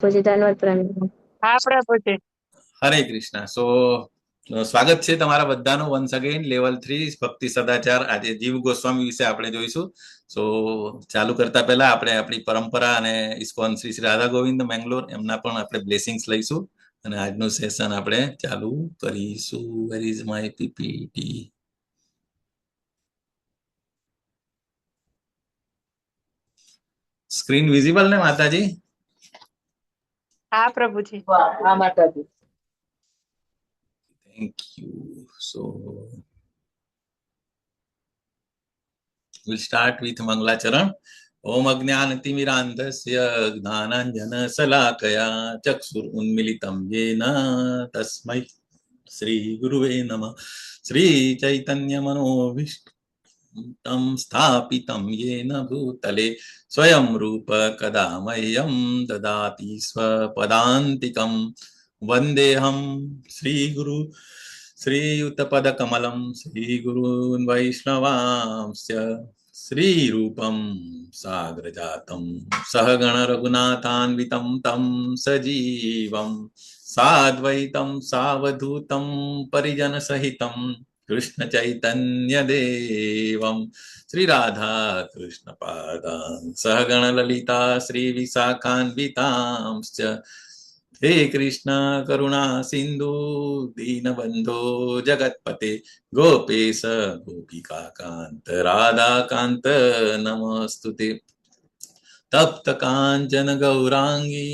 પછી ધન્યવાદ પ્રણામ. હા પ્રભુજી. હરે કૃષ્ણ. સો સ્વાગત છે તમારા બધાનું વન્સ અગેન લેવલ 3 ભક્તિ સદાચાર. આજે જીવ ગોસ્વામી વિશે આપણે જોઈશું. સો ચાલુ કરતા પહેલા આપણે આપણી પરંપરા અને ઇસ્કોન શ્રી શ્રી રાધા ગોવિંદ મેંગલોર એમના પણ આપણે બ્લેસિંગ્સ લઈશું અને આજનું સેશન આપણે ચાલુ કરીશું. Where is my PPT? Screen visible ને માતાજી? હા પ્રભુજી. હા માતાજી. Thank you. So we'll start with Mangalacharan. ओम अज्ञानतिमिरान्धस्य ज्ञानाञ्जनशलाकया चक्षुरुन्मिलितं येन तस्मै श्रीगुरुवे नमः. श्रीचैतन्यमनोभीष्टं स्थापितं येन भूतले स्वयं रूप कदा मह्यं ददाति स्वपदान्तिकं. वन्देऽहं श्रीगुरु श्रीयुतपदकमलं श्रीगुरून् वैष्णवांश्च श्रीरूपं साग्रजातं सहगण रघुनाथान्वितं तं सजीवं साद्वैतं सावधूतं परिजनसहितं कृष्ण चैतन्य देवं श्री राधा कृष्ण पादान् सहगण ललिता श्री विशाखान्वितांश्च हे कृष्ण करुणा सिंधु दीनबंधो जगतपते गोपेश गोपिका कांत राधा कांत नमस्तुते. तप्त कांचन गौरांगी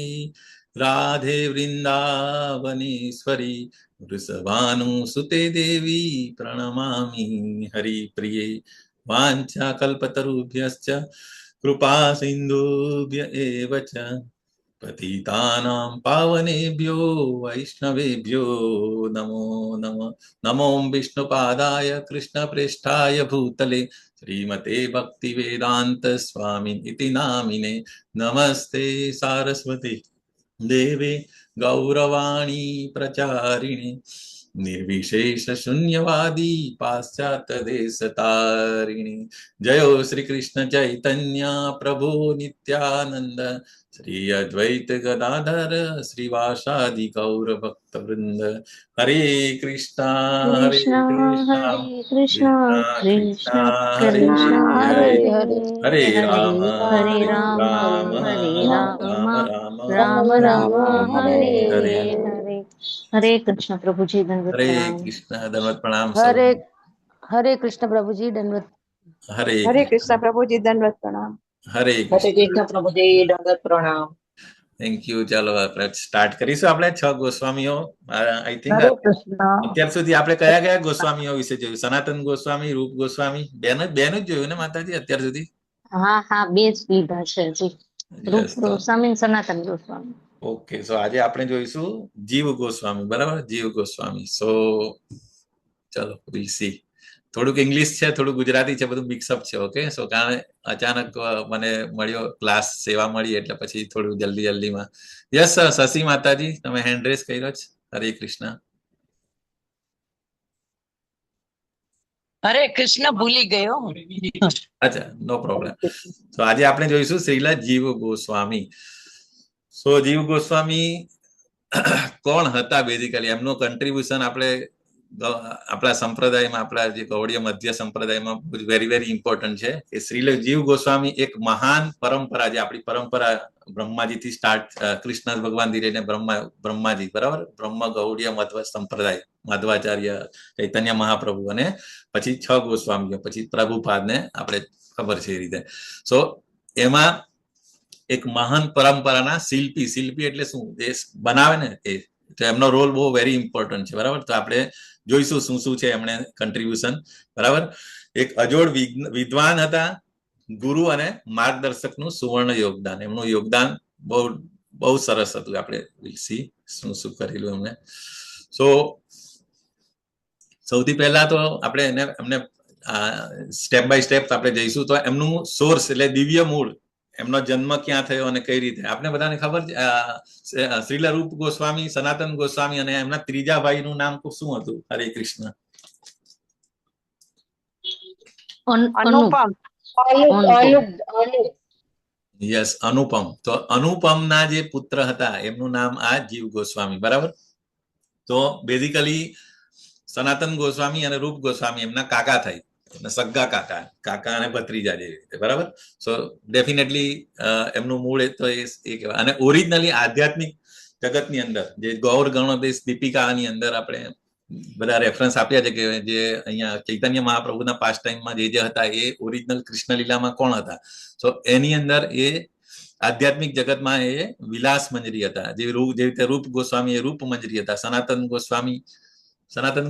राधे वृंदावनेश्वरी वृषभानुसुते देवी प्रणमामि हरिप्रिये. वाञ्छाकल्पतरुभ्यश्च कृपा सिन्धुभ्य एव च पतितानां पावनेभ्यो वैष्णवेभ्यो नमो नमः. नमो विष्णुपादाय कृष्णप्रेष्ठाय भूतले श्रीमते भक्तिवेदांत स्वामी इति नामिने. नमस्ते सारस्वती देवे गौरवाणी प्रचारिणे निर्विशेष शून्यवादी पाश्चात्य देशतारिणी. जयो श्री कृष्ण चैतन्य प्रभु नित्यानंद श्री अद्वैत गदाधर श्रीवासादि गौर भक्त वृंद. हरे कृष्णा हरे कृष्णा कृष्ण कृष्णा कृष्ण कृष्णा कृष्ण हरे हरे हरे हरे हरे राम हरे राम राम राम राम राम राम हरे हरे. हरे. हरे कृष्ण प्रभुजी दंडवत हरे प्रणाम. कृष्ण दंडवत प्रणाम. हरे हरे कृष्ण प्रभुजी दंडवत. हरे હરે कृष्ण. કૃષ્ણ પ્રભુજી દંડવત પ્રણામ. હરે હરે કૃષ્ણ. કૃષ્ણ પ્રભુજી દંડવત પ્રણામ. Thank you. ચાલો આપણે સ્ટાર્ટ કરીશું. આપણે 6 ગોસ્વામીઓ આઈ થિંક હરે કૃષ્ણ. અત્યાર સુધી આપણે કયા કયા ગોસ્વામીઓ વિશે જોયું? સનાતન ગોસ્વામી, રૂપ ગોસ્વામી, બેન જ જોયું ને માતાજી અત્યાર સુધી? હા હા, બે જ લીધા છે હજી. રૂપ Yes, તો ગોસ્વામી, સનાતન ગોસ્વામી. ઓકે. સો આજે આપણે જોઈશું જીવ ગોસ્વામી. બરાબર, જીવ ગોસ્વામી. સો ચલો we'll see. થોડુંક ઇંગ્લિશ છે, થોડું ગુજરાતી છે, બધું મિક્સઅપ છે. ઓકે. સો કારણ અચાનક મને મળ્યો ક્લાસ, સેવા મળી એટલે પછી થોડું જલ્દીમાં. યસ શશી માતાજી, તમે હેન્ડ રેસ કર્યો છે. હરે કૃષ્ણ. હરે કૃષ્ણ ભૂલી ગયો. અચ્છા, નો પ્રોબ્લેમ. તો આજે આપણે જોઈશું શ્રીલા જીવ ગોસ્વામી. સો જીવ ગોસ્વામી કોણ હતા? બેઝિકલી એમનું કન્ટ્રીબ્યુશન આપણે આપણા સંપ્રદાયમાં, આપણા જે ગૌડીય મધ્ય સંપ્રદાયમાં વેરી વેરી ઇમ્પોર્ટન્ટ છે. કે શ્રીલ જીવ ગોસ્વામી એક મહાન પરંપરા, જે આપણી પરંપરા બ્રહ્માજીથી સ્ટાર્ટ, કૃષ્ણ ભગવાન થી લઈને બ્રહ્માજી, બરાબર, બ્રહ્મ ગૌડીય મધ્વ સંપ્રદાય, માધવાચાર્ય, ચૈતન્ય મહાપ્રભુ અને પછી 6 ગોસ્વામીઓ, પછી પ્રભુપાદને આપણે ખબર છે એ રીતે. સો એમાં એક મહાન પરંપરાના શિલ્પી એટલે શું? એ બનાવે ને એ, તો એમનો રોલ બહુ વેરી ઇમ્પોર્ટન્ટ છે. બરાબર. તો આપણે જોઈશું શું છે એમણે કન્ટ્રીબ્યુશન. બરાબર. એક અજોડ વિદ્વાન હતા, ગુરુ અને માર્ગદર્શકનું સુવર્ણ યોગદાન. એમનું યોગદાન બહુ સરસ હતું. આપણે શું કરેલું એમને. સો સૌથી પહેલા તો આપણે એમને સ્ટેપ બાય સ્ટેપ આપણે જઈશું. તો એમનું સોર્સ એટલે દિવ્ય મૂળ, એમનો જન્મ ક્યાં થયો અને કઈ રીતે, આપણે બધાને ખબર છે. શ્રીલ રૂપ ગોસ્વામી, સનાતન ગોસ્વામી અને એમના ત્રીજા ભાઈનું નામ શું હતું? હરે કૃષ્ણ. અનુપમ. અનુપ. યસ, અનુપમ. તો અનુપમના જે પુત્ર હતા એમનું નામ આ જીવ ગોસ્વામી, બરાબર. તો બેઝિકલી સનાતન ગોસ્વામી અને રૂપ ગોસ્વામી એમના કાકા થાય, સગા કાકા અને ભત્રીજા જેવી રીતે, બરાબર. સો ડેફિનેટલી એમનું મૂળ તો એ કહેવાય. અને ઓરિજિનલી આધ્યાત્મિક જગતની અંદર જે ગૌર ગણોદેશ દીપિકાની અંદર આપણે બધા રેફરન્સ આપ્યા છે કે જે અહીંયા ચૈતન્ય મહાપ્રભુના પાસ્ટ ટાઈમમાં જે હતા એ ઓરિજિનલ કૃષ્ણ લીલામાં કોણ હતા. તો એની અંદર એ આધ્યાત્મિક જગતમાં એ વિલાસ મંજરી હતા. જે રીતે રૂપ ગોસ્વામી એ રૂપ મંજરી હતા. સનાતન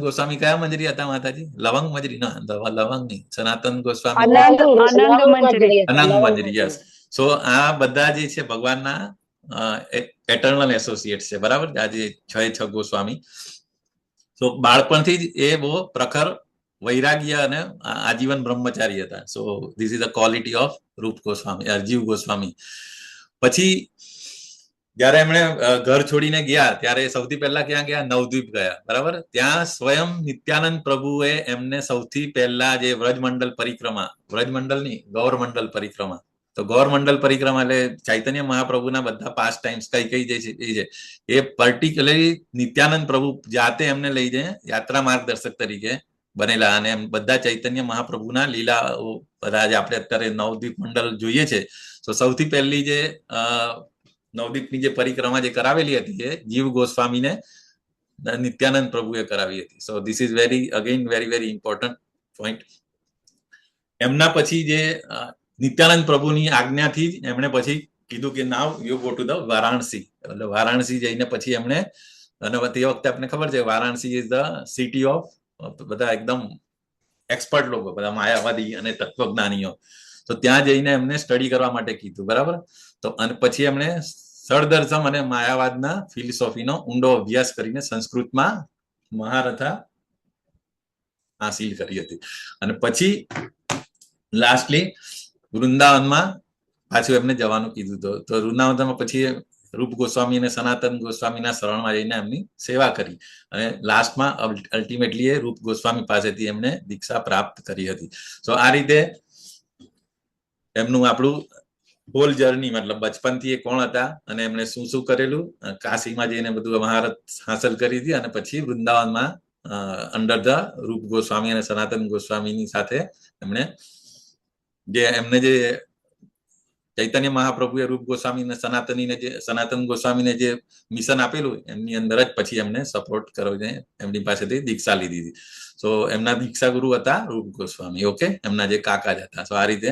ગોસ્વામી કયા મંજરી હતા માતાજી? લવંગ મંજરી? ના, લવંગ નહીં. સનાતન ગોસ્વામી અનંગ મંજરી. યસ. સો આ બધા જે છે ભગવાનના એટર્નલ એસોસિએટ છે, બરાબર. આજે છ ગોસ્વામી. તો બાળપણથી જ એ બહુ પ્રખર વૈરાગ્ય અને આજીવન બ્રહ્મચારી હતા. So this is the quality of રૂપ ગોસ્વામી, જીવ ગોસ્વામી. પછી જયારે એમણે ઘર છોડીને ગયા ત્યારે સૌથી પહેલા ક્યાં ગયા? નવદ્વીપ ગયા, બરાબર. ત્યાં સ્વયં નિત્યાનંદ પ્રભુએ એમને સૌથી પહેલા જે વ્રજમંડલ પરિક્રમા, વ્રજમંડલની ગૌરમંડલ પરિક્રમા, તો ગૌરમંડલ પરિક્રમા એટલે ચૈતન્ય મહાપ્રભુના બધા પાસ્ટ ટાઈમ્સ કઈ જે છે એ પર્ટિક્યુલરલી નિત્યાનંદ પ્રભુ જાતે એમને લઈ જાય યાત્રા માર્ગદર્શક તરીકે બનેલા. અને બધા ચૈતન્ય મહાપ્રભુના લીલા બધા જે આપણે અત્યારે નવદ્વીપ મંડળ જોઈએ છે, તો સૌથી પહેલી જે નવદ્વીપની જે પરિક્રમા જે કરાવેલી હતી એ જીવ ગોસ્વામીને નિત્યાનંદ પ્રભુએ કરાવી હતી. So this is very important point. એમના પછી જે નિત્યાનંદ પ્રભુની આજ્ઞાથી જ એમણે પછી કીધું કે now you go to the Varanasi. એટલે વારાણસી જઈને પછી એમણે, અને તે વખતે આપણે ખબર છે Varanasi is the city of બધા એકદમ એક્સપર્ટ લોકો, બધા માયાવાદી અને તત્વજ્ઞાનીઓ. તો ત્યાં જઈને એમને સ્ટડી કરવા માટે કીધું, બરાબર. તો અને પછી એમણે સળદર્શમ અને માયાવાદના ફિલોસોફીનો ઊંડો અભ્યાસ કરીને સંસ્કૃતમાં મહારથા હાસિલ કરી હતી. અને પછી લાસ્ટલી વૃંદાવનમાં પાછું એમને જવાનું કીધું. તો વૃંદાવનમાં પછી રૂપ ગોસ્વામી અને સનાતન ગોસ્વામીના શરણમાં જઈને એમની સેવા કરી. અને લાસ્ટમાં અલ્ટિમેટલી એ રૂપ ગોસ્વામી પાસેથી એમને દીક્ષા પ્રાપ્ત કરી હતી. તો આ રીતે એમનું આપણું હોલ જર્ની, મતલબ બચપનથી એ કોણ હતા અને એમણે શું શું કરેલું, કાશીમાં જઈને બધું મહારત હાંસલ કરી હતી, અને પછી વૃંદાવનમાં અંડર ધ રૂપ ગોસ્વામી અને સનાતન ગોસ્વામીની સાથે એમણે એમને જે ચૈતન્ય મહાપ્રભુએ રૂપ ગોસ્વામી અને સનાતન ગોસ્વામીને જે મિશન આપેલું એમની અંદર જ પછી એમને સપોર્ટ કર્યો છે, એમની પાસેથી દીક્ષા લીધી હતી. તો એમના દીક્ષા ગુરુ હતા રૂપ ગોસ્વામી. ઓકે, એમના જે કાકા જ હતા. તો આ રીતે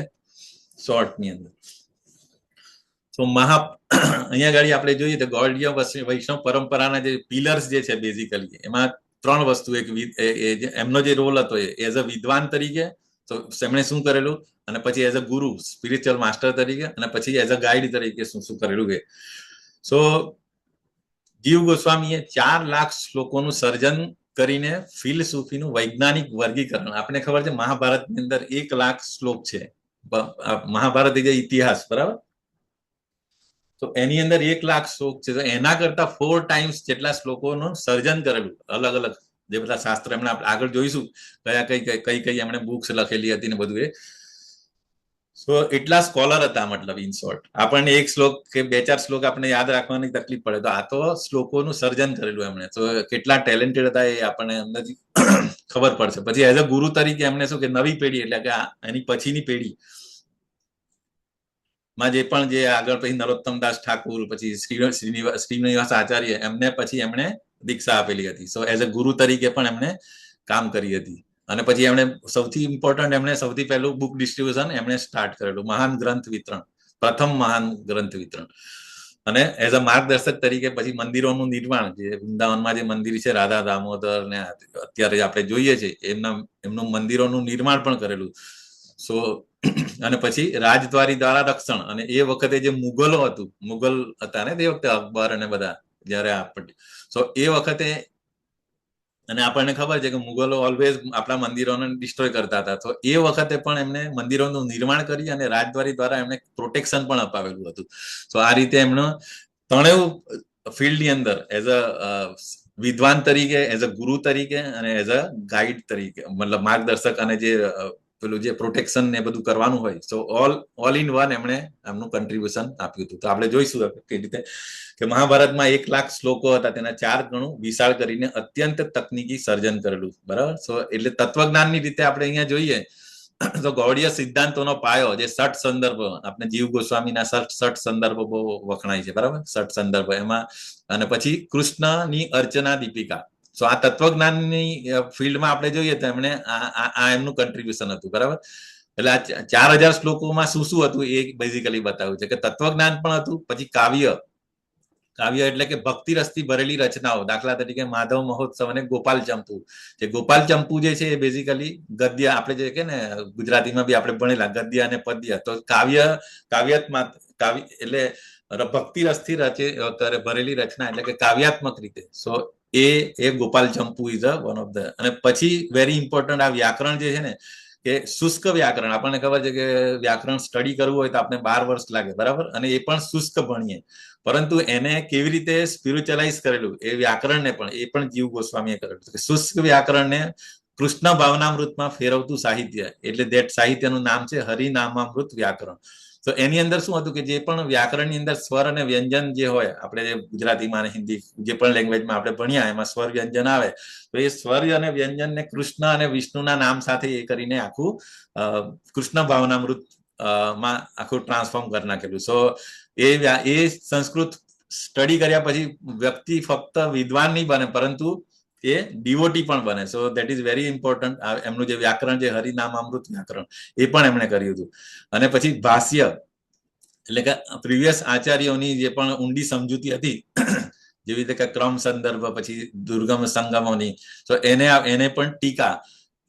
શોર્ટની અંદર તો અહીંયા ગાડી આપણે જોઈએ તો ગૌડીય વૈષ્ણવ પરંપરાના જે પિલર્સ જે છે બેઝિકલી એમાં ત્રણ વસ્તુ. એક એમનો જે રોલ હતો એઝ અ વિદ્વાન તરીકે, તો એમણે શું કરેલું, અને પછી એઝ અ ગુરુ સ્પિરિચ્યુઅલ માસ્ટર તરીકે, અને પછી એઝ અ ગાઈડ તરીકે શું શું કરેલું છે. સો જીવ ગોસ્વામીએ 4 લાખ શ્લોકોનું સર્જન કરીને ફિલસૂફીનું વૈજ્ઞાનિક વર્ગીકરણ. આપણે ખબર છે મહાભારતની અંદર 1 લાખ શ્લોક છે. મહાભારત જે ઇતિહાસ, બરાબર. તો એની અંદર 1 લાખ શ્લોક છે. તો એના કરતા 4 ટાઈમ્સ જેટલા શ્લોકોનું સર્જન કરેલું અલગ અલગ જે બધા શાસ્ત્ર. એમણે આગળ જોઈશું કઈ કઈ એમણે બુક્સ લખેલી હતી ને બધું એ. સો એટલા સ્કોલર હતા, મતલબ ઇન શોર્ટ. આપણને એક શ્લોક કે 2-4 શ્લોક આપણે યાદ રાખવાની તકલીફ પડે, તો આ તો શ્લોકોનું સર્જન કરેલું એમણે. તો કેટલા ટેલેન્ટેડ હતા એ આપણને અંદાજી ખબર પડશે. પછી એઝ અ ગુરુ તરીકે એમને શું કે નવી પેઢી, એટલે કે એની પછીની પેઢી માં જે પણ જે આગળ પછી નરોત્તમદાસ ઠાકુર, પછી શ્રીનિવાસ આચાર્ય, એમને પછી એમણે દીક્ષા આપેલી હતી. સો એઝ અ ગુરુ તરીકે પણ એમણે કામ કરી હતી. અને પછી એમણે સૌથી ઇમ્પોર્ટન્ટ, એમણે સૌથી પહેલું બુક ડિસ્ટ્રીબ્યુશન એમણે સ્ટાર્ટ કરેલું, મહાન ગ્રંથ વિતરણ, પ્રથમ મહાન ગ્રંથ વિતરણ. અને એઝ અ માર્ગદર્શક તરીકે પછી મંદિરોનું નિર્માણ, જે વૃંદાવનમાં જે મંદિર છે રાધા દામોદર ને અત્યારે આપણે જોઈએ છે એમનું મંદિરોનું નિર્માણ પણ કરેલું. સો અને પછી રાજદ્વારી દ્વારા રક્ષણ, અને એ વખતે જે મુગલ હતા ને તે વખતે અકબર અને બધા જયારે સો એ વખતે, અને આપણને ખબર છે કે મુગલો ઓલવેઝ આપણા મંદિરોને ડિસ્ટ્રોય કરતા હતા. તો એ વખતે પણ એમને મંદિરોનું નિર્માણ કરી અને રાજદ્વારી દ્વારા એમને પ્રોટેક્શન પણ અપાવેલું હતું. તો આ રીતે એમનો ત્રણેય ફિલ્ડની અંદર એઝ અ વિદ્વાન તરીકે, એઝ અ ગુરુ તરીકે અને એઝ અ ગાઈડ તરીકે, મતલબ માર્ગદર્શક અને જે પેલું જે પ્રોટેક્શન ને બધું કરવાનું હોય, સો ઓલ ઇન વન એમણે એમનું કન્ટ્રીબ્યુશન આપ્યું હતું. તો આપણે જોઈશું કઈ રીતે કે મહાભારતમાં 1,00,000 શ્લોકો હતા, તેના 4 ગણું વિશાળ કરીને અત્યંત તકનીકી સર્જન કરેલું. બરાબર. સો એટલે તત્વજ્ઞાનની રીતે આપણે અહીંયા જોઈએ તો ગૌડીય સિદ્ધાંતોનો પાયો જે 6 સંદર્ભ, આપણે જીવ ગોસ્વામીના 6 સંદર્ભ બહુ વખણાય છે. બરાબર. 6 સંદર્ભ એમાં, અને પછી કૃષ્ણની અર્ચના દીપિકા. સો આ તત્વજ્ઞાનની ફિલ્ડમાં આપણે જોઈએ તો એમણે આ એમનું કન્ટ્રીબ્યુશન હતું. બરાબર. એટલે આ 4,000 શ્લોકોમાં શું શું હતું એ બેઝિકલી બતાવ્યું છે કે તત્વજ્ઞાન પણ હતું, પછી કાવ્ય એટલે કે ભક્તિ રસથી ભરેલી રચનાઓ, દાખલા તરીકે માધવ મહોત્સવ અને ગોપાલ ચંપુ. જે ગોપાલ ચંપુ જે છે એ બેઝિકલી ગદ્ય, આપણે જે કે ને ગુજરાતીમાં બી આપણે ભણેલા ગદ્ય અને પદ્ય. તો કાવ્ય એટલે ભક્તિ રસથી ભરેલી રચના એટલે કે કાવ્યાત્મક રીતે. સો એ Gopal Champu is one of the. અને પછી વેરી ઇમ્પોર્ટન્ટ આ વ્યાકરણ જે છે ને કે શુષ્ક વ્યાકરણ, આપણને ખબર છે કે વ્યાકરણ સ્ટડી કરવું હોય તો આપણે 12 વર્ષ લાગે. બરાબર. અને એ પણ શુષ્ક ભણીએ, પરંતુ એને કેવી રીતે સ્પિરિચ્યુઅલાઇઝ કરેલું એ વ્યાકરણને પણ જીવ ગોસ્વામીએ કરેલું. શુષ્ક વ્યાકરણને કૃષ્ણ ભાવનામૃતમાં ફેરવતું સાહિત્ય, એટલે દેટ સાહિત્યનું નામ છે હરિનામામૃત વ્યાકરણ. તો એની અંદર શું હતું કે જે પણ વ્યાકરણની અંદર સ્વર અને વ્યંજન જે હોય, આપણે જે ગુજરાતીમાં અને હિન્દી જે પણ લેંગ્વેજમાં આપણે ભણ્યા એમાં સ્વર વ્યંજન આવે, તો એ સ્વર અને વ્યંજનને કૃષ્ણ અને વિષ્ણુના નામ સાથે એ કરીને આખું કૃષ્ણ ભાવનામૃત માં આખું ટ્રાન્સફોર્મ કરી નાખેલું. સો એ સંસ્કૃત સ્ટડી કર્યા પછી વ્યક્તિ ફક્ત વિદ્વાન નહીં બને, પરંતુ એ ડિવોટી પણ બને. So that is very important. એમનું જે વ્યાકરણ જે હરિનામામૃત વ્યાકરણ એ પણ એમણે કર્યું હતું. અને પછી ભાષ્ય એટલે કે પ્રીવિયસ આચાર્યોની જે પણ ઊંડી સમજૂતી હતી, જેવી રીતે કે ક્રમ સંદર્ભ, પછી દુર્ગમ સંગમોની, તો એને પણ ટીકા.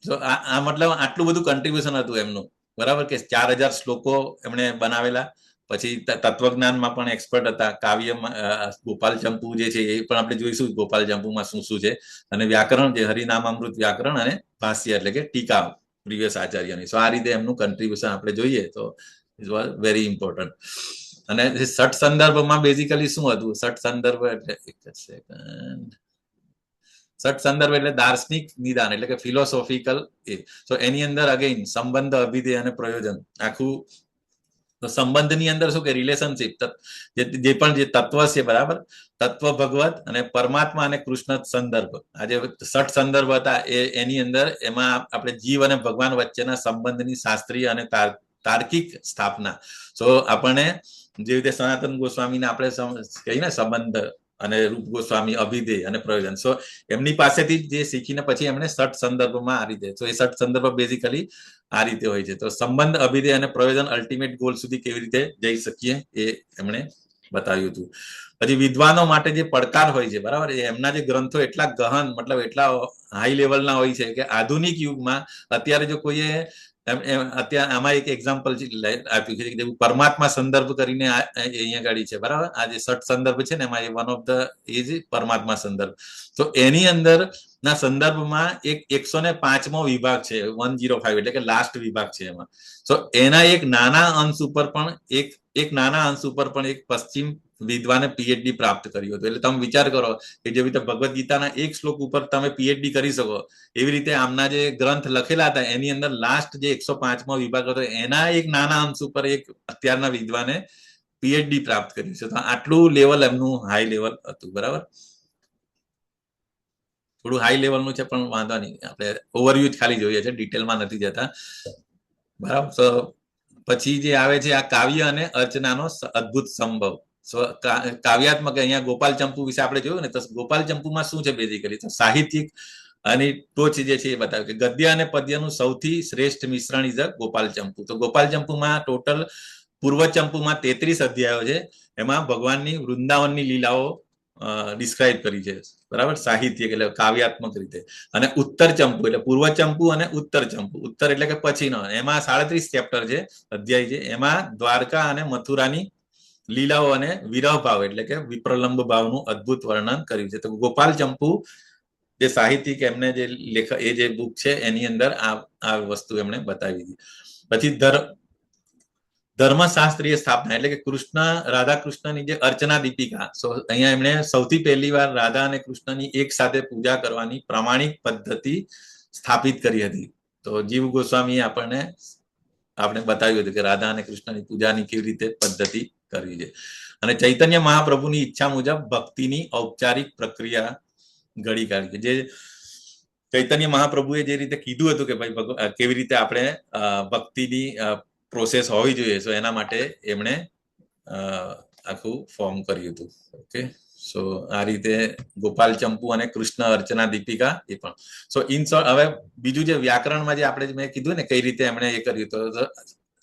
તો આ મતલબ આટલું બધું કન્ટ્રીબ્યુશન હતું એમનું. બરાબર. કે 4,000 શ્લોકો એમણે બનાવેલા. પછી તત્વજ્ઞાનમાં પણ એક્સપર્ટ હતા. કાવ્યમાં ગોપાલ ચંપુ જે છે એ પણ આપણે જોઈશું ગોપાલ ચંપુમાં શું શું છે. અને વ્યાકરણ જે હરિનામામૃત વ્યાકરણ, અને ભાષ્ય એટલે કે ટીકા પ્રીવિયસ આચાર્યની. સો આ રીતે એમનું કન્ટ્રીબ્યુશન આપણે જોઈએ તો ઇટ વોઝ વેરી ઇમ્પોર્ટન્ટ. અને ષટ સંદર્ભમાં બેઝિકલી શું હતું? ષટ સંદર્ભ એટલે એક જ સેકન્ડ. ષટ સંદર્ભ એટલે દાર્શનિક નિદાન એટલે કે ફિલોસોફિકલ. તો એની અંદર અગેન સંબંધ, અભિધેય અને પ્રયોજન આખું. તો સંબંધની અંદર શું કે રિલેશનશિપ, જે પણ જે તત્વ છે. બરાબર. તત્વ ભગવત અને પરમાત્મા અને કૃષ્ણ સંદર્ભ, આ જે 6 સંદર્ભ હતા એની અંદર એમાં આપણે જીવ અને ભગવાન વચ્ચેના સંબંધની શાસ્ત્રીય અને તાર્કિક સ્થાપના. સો આપણને જે રીતે સનાતન ગોસ્વામીને આપણે કહીએ ને સંબંધ, અને રૂપ ગોસ્વામી અભિધેય અને પ્રયોજન. સો એમની પાસેથી જે શીખીને પછી એમણે 6 સંદર્ભમાં આ રીતે. તો એ 6 સંદર્ભ બેઝિકલી આ રીતે હોય છે. તો સંબંધ, અભિધેય અને પ્રયોજન અલ્ટિમેટ ગોલ સુધી કેવી રીતે જઈ શકીએ એ એમણે બતાવ્યું હતું. પછી વિદ્વાનો માટે જે પડકાર હોય છે. બરાબર. એમના જે ગ્રંથો એટલા ગહન, મતલબ એટલા હાઈ લેવલના હોય છે કે આધુનિક યુગમાં અત્યારે જો કોઈએ અત્યારે આમાં એક એક્ઝામ્પલ આપ્યું છે કે પરમાત્મા સંદર્ભ કરીને અહીંયા ગાડી છે. બરાબર. આ જે 6 સંદર્ભ છે ને એમાં એ વન ઓફ ધ એ જ પરમાત્મા સંદર્ભ. તો એની અંદર ના સંદર્ભમાં એક 105મો વિભાગ છે, 105 એટલે કે લાસ્ટ વિભાગ છે એમાં. તો એના એક નાના અંશ ઉપર પણ એક પશ્ચિમ વિદ્વાને પીએચડી પ્રાપ્ત કર્યું હતું. એટલે તમે વિચાર કરો કે જેવી રીતે ભગવદ્ ગીતાના એક શ્લોક ઉપર તમે પીએચડી કરી શકો, એવી રીતે આમના જે ગ્રંથ લખેલા હતા એની અંદર લાસ્ટ જે 105મો વિભાગ હતો એના એક નાના અંશ ઉપર એક અત્યારના વિદ્વાને પીએચડી પ્રાપ્ત કર્યું છે. તો આટલું લેવલ એમનું હાઈ લેવલ હતું. બરાબર. થોડું હાઈ લેવલનું છે પણ વાંધો નહીં, આપણે ઓવરવ્યુ જ ખાલી જોઈએ છે, ડિટેલમાં નથી જતા. બરાબર. તો પછી જે આવે છે આ કાવ્ય અને અર્ચનાનો અદ્ભુત સંભવ. કાવ્યાત્મક અહીંયા ગોપાલ ચંપુ વિશે આપણે જોયું ને, તો ગોપાલ ચંપુમાં શું છે બેઝિકલી? તો સાહિત્યિક અને ટોચ જે છે એ બતાવ્યું કે ગદ્ય અને પદ્યનું સૌથી શ્રેષ્ઠ મિશ્રણ ઇઝ ગોપાલ ચંપુ. તો ગોપાલ ચંપુમાં ટોટલ પૂર્વ ચંપુમાં 33 અધ્યાયો છે. એમાં ભગવાનની વૃંદાવનની લીલાઓ ડિસ્ક્રાઇબ કરી છે. બરાબર. સાહિત્ય એટલે કાવ્યાત્મક રીતે. અને ઉત્તર ચંપુ એટલે પૂર્વ ચંપુ અને ઉત્તર ચંપુ. ઉત્તર એટલે કે પછીનો, એમાં 37 ચેપ્ટર છે, અધ્યાય છે. એમાં દ્વારકા અને મથુરાની લીલાઓ અને વિરહ ભાવ એટલે કે વિપ્રલંબ ભાવનું અદ્ભુત વર્ણન કર્યું છે. તો ગોપાલ ચંપુ જે સાહિત્યિક એમને જે લેખક એ જે બુક છે એની અંદર આ વસ્તુ એમણે બતાવી હતી. પછી ધર્મશાસ્ત્રીય સ્થાપના એટલે કે રાધા કૃષ્ણની જે અર્ચના દીપિકા. સો અહીંયા એમણે સૌથી પહેલી વાર રાધા અને કૃષ્ણની એક સાથે પૂજા કરવાની પ્રામાણિક પદ્ધતિ સ્થાપિત કરી હતી. તો જીવ ગોસ્વામી આપણે બતાવ્યું હતું કે રાધા અને કૃષ્ણની પૂજાની કેવી રીતે પદ્ધતિ કરવી છે. અને ચૈતન્ય મહાપ્રભુની ઈચ્છા મુજબ ભક્તિની ઔપચારિક પ્રક્રિયા ઘડી કાઢી. જે ચૈતન્ય મહાપ્રભુએ જે રીતે કીધું હતું કે ભાઈ કેવી રીતે આપણે ભક્તિની પ્રોસેસ હોવી જોઈએ, સો એના માટે એમણે આખું ફોર્મ કર્યું હતું. ઓકે, સો આ રીતે ગોપાલ ચંપુ અને કૃષ્ણ અર્ચના દીપિકા એ પણ. સો ઇન શોર્ટ, હવે બીજું જે વ્યાકરણમાં જે આપણે મેં કીધું ને કઈ રીતે એમણે એ કર્યું તો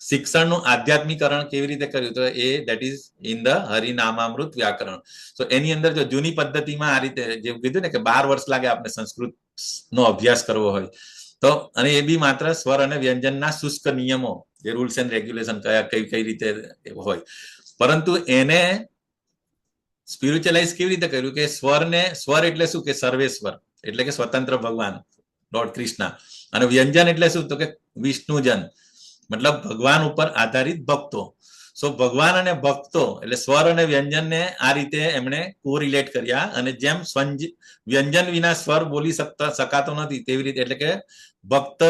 શિક્ષણનું આધ્યાત્મિકરણ કેવી રીતે કર્યું તો એ દેટ ઇઝ ઇન ધ હરિનામામૃત વ્યાકરણ. સો એની અંદર જો જૂની પદ્ધતિમાં આ રીતે જે કીધું ને કે 12 વર્ષ લાગે આપણે સંસ્કૃત નો અભ્યાસ કરવો હોય તો, અને એ બી માત્ર સ્વર અને વ્યંજનના શુષ્ક નિયમો, જે રૂલ્સ એન્ડ રેગ્યુલેશન કઈ રીતે હોય, પરંતુ એને સ્પિરિચ્યુઅલાઇઝ કેવી રીતે કર્યું કે સ્વર એટલે શું કે સર્વેશ્વર, એટલે કે સ્વતંત્ર ભગવાન લોર્ડ કૃષ્ણ, અને વ્યંજન એટલે શું તો કે વિષ્ણુજન, મતલબ ભગવાન ઉપર આધારિત ભક્તો. સો ભગવાન અને ભક્તો એટલે સ્વર અને વ્યંજનને આ રીતે એમણે કોરિલેટ કર્યા, અને જેમ વ્યંજન વિના સ્વર બોલી શકાતો નથી તેવી રીતે, એટલે કે ભક્ત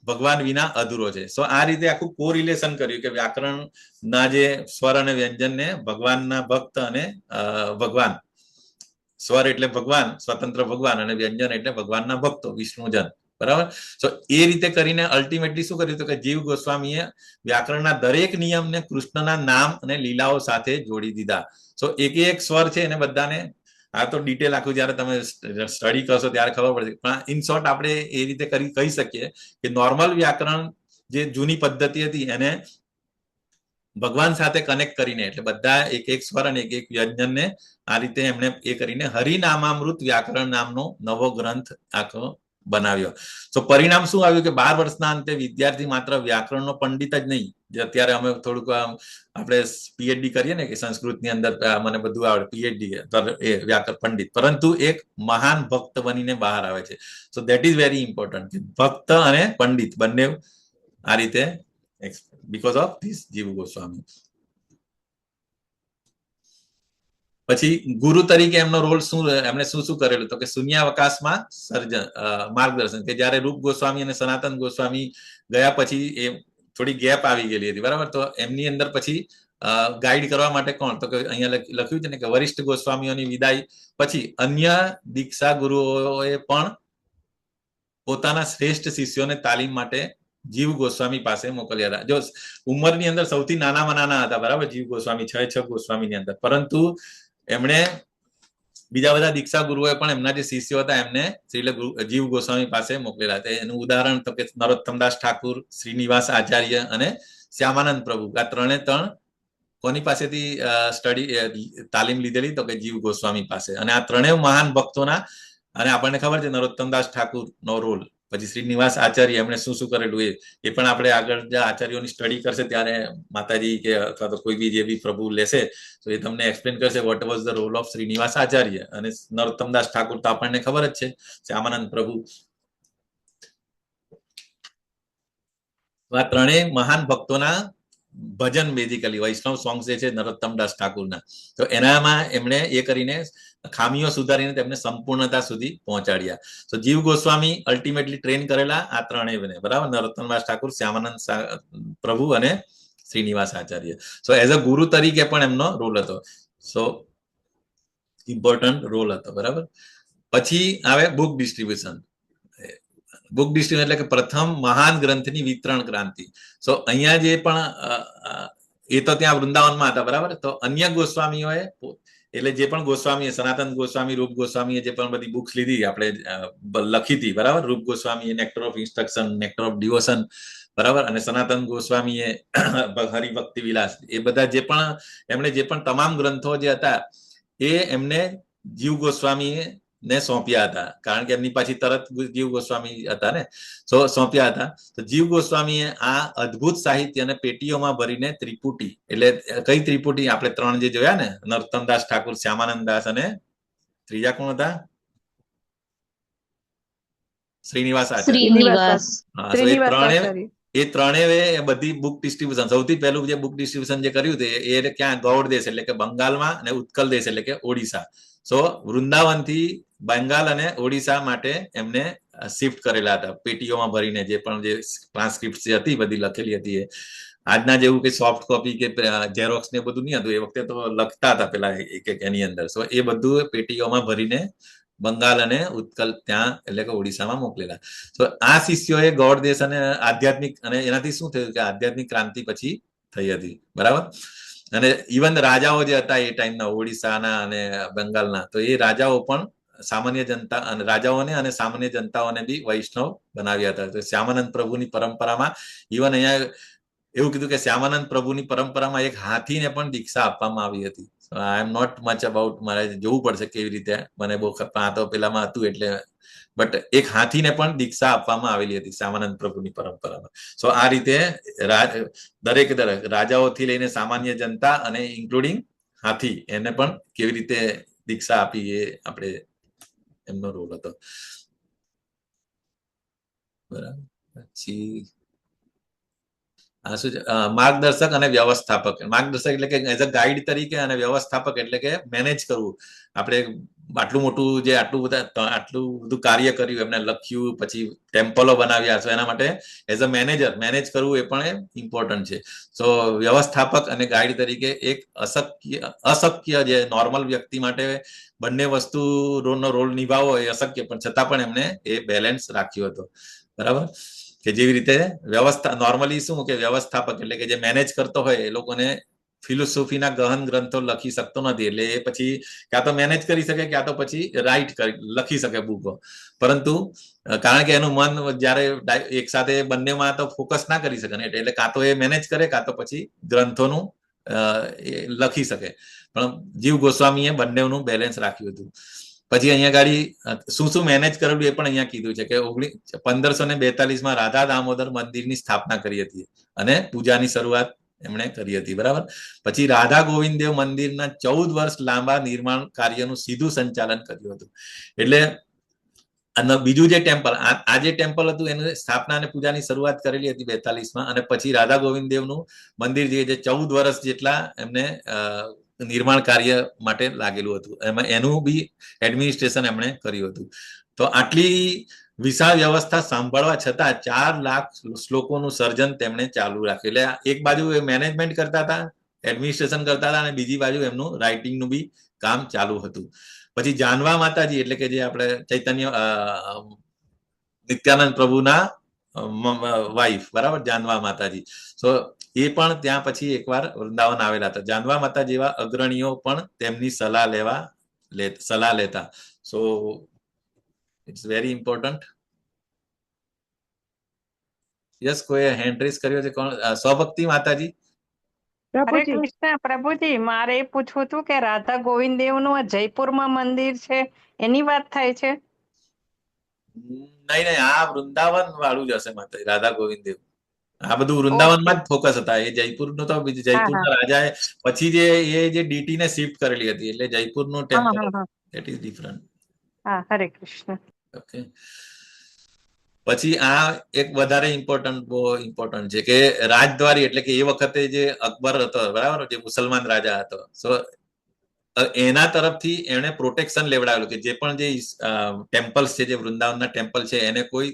ભગવાન વિના અધૂરો છે. સો આ રીતે આખું કોરિલેશન કર્યું કે વ્યાકરણના જે સ્વર અને વ્યંજનને ભગવાનના ભક્ત અને ભગવાન, સ્વર એટલે ભગવાન સ્વતંત્ર ભગવાન, અને વ્યંજન એટલે ભગવાનના ભક્તો વિષ્ણુજન, બરાબર. સો એ રીતે કરીને અલ્ટિમેટલી શું કર્યું કે જીવ ગોસ્વામીએ વ્યાકરણના દરેક નિયમને કૃષ્ણના નામ અને લીલાઓ સાથે જોડી દીધા. સો એક સ્વર છે એને બધાને, આ તો ડિટેલ આખું જયારે તમે સ્ટડી કરશો ત્યારે ખબર પડશે, પણ ઇન શોર્ટ આપણે એ રીતે કહી શકીએ કે નોર્મલ વ્યાકરણ જે જૂની પદ્ધતિ હતી એને ભગવાન સાથે કનેક્ટ કરીને, એટલે બધા એક સ્વર અને એક વ્યંજનને આ રીતે એમણે એ કરીને હરિનામામૃત વ્યાકરણ નામનો નવો ગ્રંથ આખો બનાવ્યો. તો પરિણામ શું આવ્યું કે 12 વર્ષના અંતે વિદ્યાર્થી માત્ર વ્યાકરણનો પંડિત જ નહીં, જે અત્યારે અમે થોડુંક આપણે પીએચડી કરીએ ને કે સંસ્કૃતની અંદર મને બધું આવડે, પીએચડી એ વ્યાકરણ પંડિત, પરંતુ એક મહાન ભક્ત બનીને બહાર આવે છે. So that is very important કે ભક્ત અને પંડિત બંને આ રીતે, બીકોઝ ઓફ ધીસ જીવ ગોસ્વામી. પછી ગુરુ તરીકે એમનો રોલ શું, એમણે શું કરેલું તો કે શૂન્યાવકાશમાં માર્ગદર્શન, કે જયારે રૂપ ગોસ્વામી અને સનાતન ગોસ્વામી ગયા પછી એ થોડી ગેપ આવી ગયેલી હતી, બરાબર. તો એમની અંદર પછી ગાઈડ કરવા માટે કોણ તો કે અહીંયા લખ્યું છે ને કે વરિષ્ઠ ગોસ્વામીઓની વિદાય પછી અન્ય દીક્ષા ગુરુઓએ પણ પોતાના શ્રેષ્ઠ શિષ્યોને તાલીમ માટે જીવ ગોસ્વામી પાસે મોકલ્યા હતા. જો ઉંમરની અંદર સૌથી નાનામાં નાના હતા, બરાબર, જીવ ગોસ્વામી 6 ગોસ્વામીની અંદર, પરંતુ એમણે બીજા બધા દીક્ષા ગુરુઓએ પણ એમના જે શિષ્યો હતા એમને જીવ ગોસ્વામી પાસે મોકલેલા હતા. એનું ઉદાહરણ તો કે નરોત્તમદાસ ઠાકુર, શ્રીનિવાસ આચાર્ય અને શ્યામાનંદ પ્રભુ, આ ત્રણે કોની પાસેથી તાલીમ લીધેલી તો કે જીવ ગોસ્વામી પાસે. અને આ ત્રણેય મહાન ભક્તોના, અને આપણને ખબર છે નરોત્તમદાસ ઠાકુર નો રોલ, પછી શ્રીનિવાસ આચાર્ય એમણે શું કરેલું એ પણ આપણે આગળ જે આચાર્યોની સ્ટડી કરશે ત્યારે માતાજી કે અથવા તો કોઈ બી જે બી પ્રભુ લેશે તો એ તમને એક્સપ્લેન કરશે what was the role of Srinivas Acharya. અને નરોત્તમદાસ ઠાકુર તો આપણને ખબર જ છે, શ્યામાનંદ પ્રભુ. આ ત્રણેય મહાન ભક્તોના ભજન, બેઝિકલી વૈષ્ણવ સોંગ્સ જે છે નરોત્તમદાસ ઠાકુરના, તો એનામાં એમણે એ કરીને ખામીઓ સુધારીને તેમને સંપૂર્ણતા સુધી પહોંચાડ્યા. તો જીવ ગોસ્વામી અલ્ટિમેટલી ટ્રેન કરેલા આ ત્રણેયને, બરાબર, નરોત્તમદાસ ઠાકુર, શ્યામાનંદ પ્રભુ અને શ્રીનિવાસ આચાર્ય. સો એઝ અ ગુરુ તરીકે પણ એમનો રોલ હતો. સો ઇમ્પોર્ટન્ટ રોલ હતો, બરાબર. પછી આવે બુક ડિસ્ટ્રીબ્યુશન. બુક ડિસ્ટ્રીબ્યુશન એટલે કે પ્રથમ મહાન ગ્રંથની વિતરણ ક્રાંતિ. સો અહીંયા જે પણ એ તો ત્યાં વૃંદાવનમાં હતા, બરાબર. તો અન્ય ગોસ્વામીઓએ, એટલે જે પણ ગોસ્વામી, સનાતન ગોસ્વામી, રૂપ ગોસ્વામીએ જે પણ બધી બુક્સ લીધી, આપણે લખી હતી, બરાબર. રૂપ ગોસ્વામીએ nectar of instruction, nectar of devotion, બરાબર, અને સનાતન ગોસ્વામીએ હરિભક્તિ વિલાસ, એ બધા જે પણ એમણે જે પણ તમામ ગ્રંથો જે હતા એ એમને જીવ ગોસ્વામીએ ને સોંપ્યા હતા, કારણ કે એમની પાછી તરત જીવ ગોસ્વામી હતા ને, સોંપ્યા હતા. તો જીવ ગોસ્વામીએ આ અદ્ભુત સાહિત્યને પેટીઓમાં ભરીને ત્રિપુટી, એટલે કઈ ત્રિપુટી આપણે ત્રણ જે જોયા ને, નરોત્તમદાસ ઠાકુર, શ્યામાનંદ દાસ અને ત્રીજા કોણ હતા? શ્રીનિવાસ આચાર્ય. એ ત્રણેય બધી બુક ડિસ્ટ્રીબ્યુશન, સૌથી પહેલું જે બુક ડિસ્ટ્રીબ્યુશન જે કર્યું એ ક્યાં? ગૌડ દેશ એટલે કે બંગાળમાં, અને ઉત્કલ દેશ એટલે કે ઓડિશા. સો વૃંદાવનથી બંગાળ અને ઓડિશા માટે એમને શિફ્ટ કરેલા હતા પેટીઓમાં ભરીને, જે પણ જે ટ્રાન્સક્રિપ્ટ હતી બધી લખેલી હતી એ. આજના જેવું કે સોફ્ટ કોપી કે ઝેરોક્સ ને બધું નહીં હતું, એ વખતે તો લખતા હતા પેલા એક એની અંદર. સો એ બધું પેટીઓમાં ભરીને બંગાળ અને ઉત્કલ ત્યાં એટલે કે ઓડિશામાં મોકલેલા. તો આ શિષ્યોએ ગૌડ દેશ અને આધ્યાત્મિક, અને એનાથી શું થયું કે આધ્યાત્મિક ક્રાંતિ પછી થઈ હતી, બરાબર. અને ઇવન રાજાઓ જે હતા એ ટાઈમના ઓડિશાના અને બંગાળના, તો એ રાજાઓ પણ સામાન્ય જનતા અને રાજાઓને અને સામાન્ય જનતાઓને બી વૈષ્ણવ બનાવ્યા હતા. તો શ્યામાનંદ પ્રભુની પરંપરામાં ઇવન અહીંયા એવું કીધું કે શ્યામાનંદ પ્રભુની પરંપરામાં એક હાથીને પણ દીક્ષા આપવામાં આવી હતી. આઈ એમ નોટ મચ અબાઉટ, મારે જોવું પડશે કેવી રીતે, મને બહુ આ તો પેલામાં હતું એટલે, બટ એક હાથીને પણ દીક્ષા આપવામાં આવેલી હતી શ્યામાનંદ પ્રભુની પરંપરામાં. સો આ રીતે દરેક રાજાઓથી લઈને સામાન્ય જનતા અને ઇન્ક્લુડિંગ હાથી, એને પણ કેવી રીતે દીક્ષા આપી એ આપણે એમનો રોલ હતો, બરાબર. પછી આ શું છે, માર્ગદર્શક અને વ્યવસ્થાપક. માર્ગદર્શક એટલે કે એઝ અ ગાઈડ તરીકે, અને વ્યવસ્થાપક એટલે કે મેનેજ કરવું. આપણે આટલું મોટું જે આટલું બધું કાર્ય કર્યું, એમને લખ્યું, પછી ટેમ્પલો બનાવ્યા, તો એના માટે એઝ અ મેનેજર મેનેજ કરવું એ પણ ઇમ્પોર્ટન્ટ છે. સો વ્યવસ્થાપક અને ગાઈડ તરીકે એક અશક્ય જે નોર્મલ વ્યક્તિ માટે બંને વસ્તુનો રોલ નિભાવવો એ અશક્ય, પણ છતાં પણ એમને એ બેલેન્સ રાખ્યો હતો, બરાબર. કે જેવી રીતે વ્યવસ્થા નોર્મલી શું કે વ્યવસ્થાપક એટલે કે જે મેનેજ કરતો હોય એ લોકોને ફિલોસોફીના ગહન ગ્રંથો લખી શકતો નથી, એટલે એ પછી ક્યાં તો મેનેજ કરી શકે, ક્યાં તો પછી લખી શકે બુકો. પરંતુ કારણ કે એનું મન જ્યારે એક સાથે બંનેમાં તો ફોકસ ના કરી શકે ને, એટલે કાં તો એ મેનેજ કરે, કાં તો પછી ગ્રંથોનું લખી શકે. પણ જીવ ગોસ્વામીએ બંનેનું બેલેન્સ રાખ્યું હતું. પછી અહીંયા ગાડી શું મેનેજ કરેલું એ પણ અહીંયા કીધું છે કે 1542માં રાધા દામોદર મંદિરની સ્થાપના કરી હતી અને પૂજાની શરૂઆત એમણે કરી હતી, બરાબર. પછી રાધા ગોવિંદ દેવ મંદિરના 14 વર્ષ લાંબા નિર્માણ કાર્યનું સીધું સંચાલન કર્યું હતું. એટલે બીજું જે ટેમ્પલ, આ જે ટેમ્પલ હતું એની સ્થાપના અને પૂજાની શરૂઆત કરેલી હતી 42માં, અને પછી રાધા ગોવિંદ દેવનું મંદિર જે 14 વર્ષ જેટલા એમને નિર્માણ કાર્ય માટે લાગેલું હતું, એમાં એનું બી એડમિનિસ્ટ્રેશન એમણે કર્યું હતું. તો આટલી વિશાળ વ્યવસ્થા સાંભળવા છતાં 4 લાખ શ્લોકોનું સર્જન તેમણે ચાલુ રાખ્યું. એટલે એક બાજુ મેનેજમેન્ટ કરતા હતા, એડમિનિસ્ટ્રેશન કરતા હતા, અને બીજી બાજુ એમનું રાઇટિંગનું બી કામ ચાલુ હતું. પછી જાનવા માતાજી એટલે કે જે આપણે ચૈતન્ય નિત્યાનંદ પ્રભુના વાઇફ, બરાબર, જાનવા માતાજી. સો એ પણ ત્યાં પછી એકવાર વૃંદાવન આવેલા હતા. જાનવા માતા જેવા અગ્રણીઓ પણ તેમની સલાહ લેતા. So it's very important. Yes, કોઈ હેન્ડ રેઝ કર્યો છે? કોણ? સ્વભક્તિ માતાજી. હરે કૃષ્ણ પ્રભુજી, મારે એ પૂછવું હતું કે રાધા ગોવિંદ દેવનું આ જયપુરમાં મંદિર છે એની વાત થાય છે? નહીં, આ વૃંદાવન વાળું જ હશે માતા રાધા ગોવિંદ દેવ. આ બધું વૃંદાવનમાં જ ફોકસ હતા. એ જયપુરનું તો જયપુરના રાજાએ પછી જે ડીટી ને શિફ્ટ કરેલી હતી, એટલે જયપુરનું ટેમ્પલ ધેટ ઇઝ ડિફરન્ટ. હા, હરે કૃષ્ણ. ઓકે. પછી આ એક વધારે બહુ ઇમ્પોર્ટન્ટ છે કે રાજદ્વારી એટલે કે એ વખતે જે અકબર હતો, બરાબર, જે મુસલમાન રાજા હતો, સો એના તરફથી એણે પ્રોટેક્શન લેવડાવેલું કે જે પણ જે ટેમ્પલ્સ છે, જે વૃંદાવનના ટેમ્પલ છે, એને કોઈ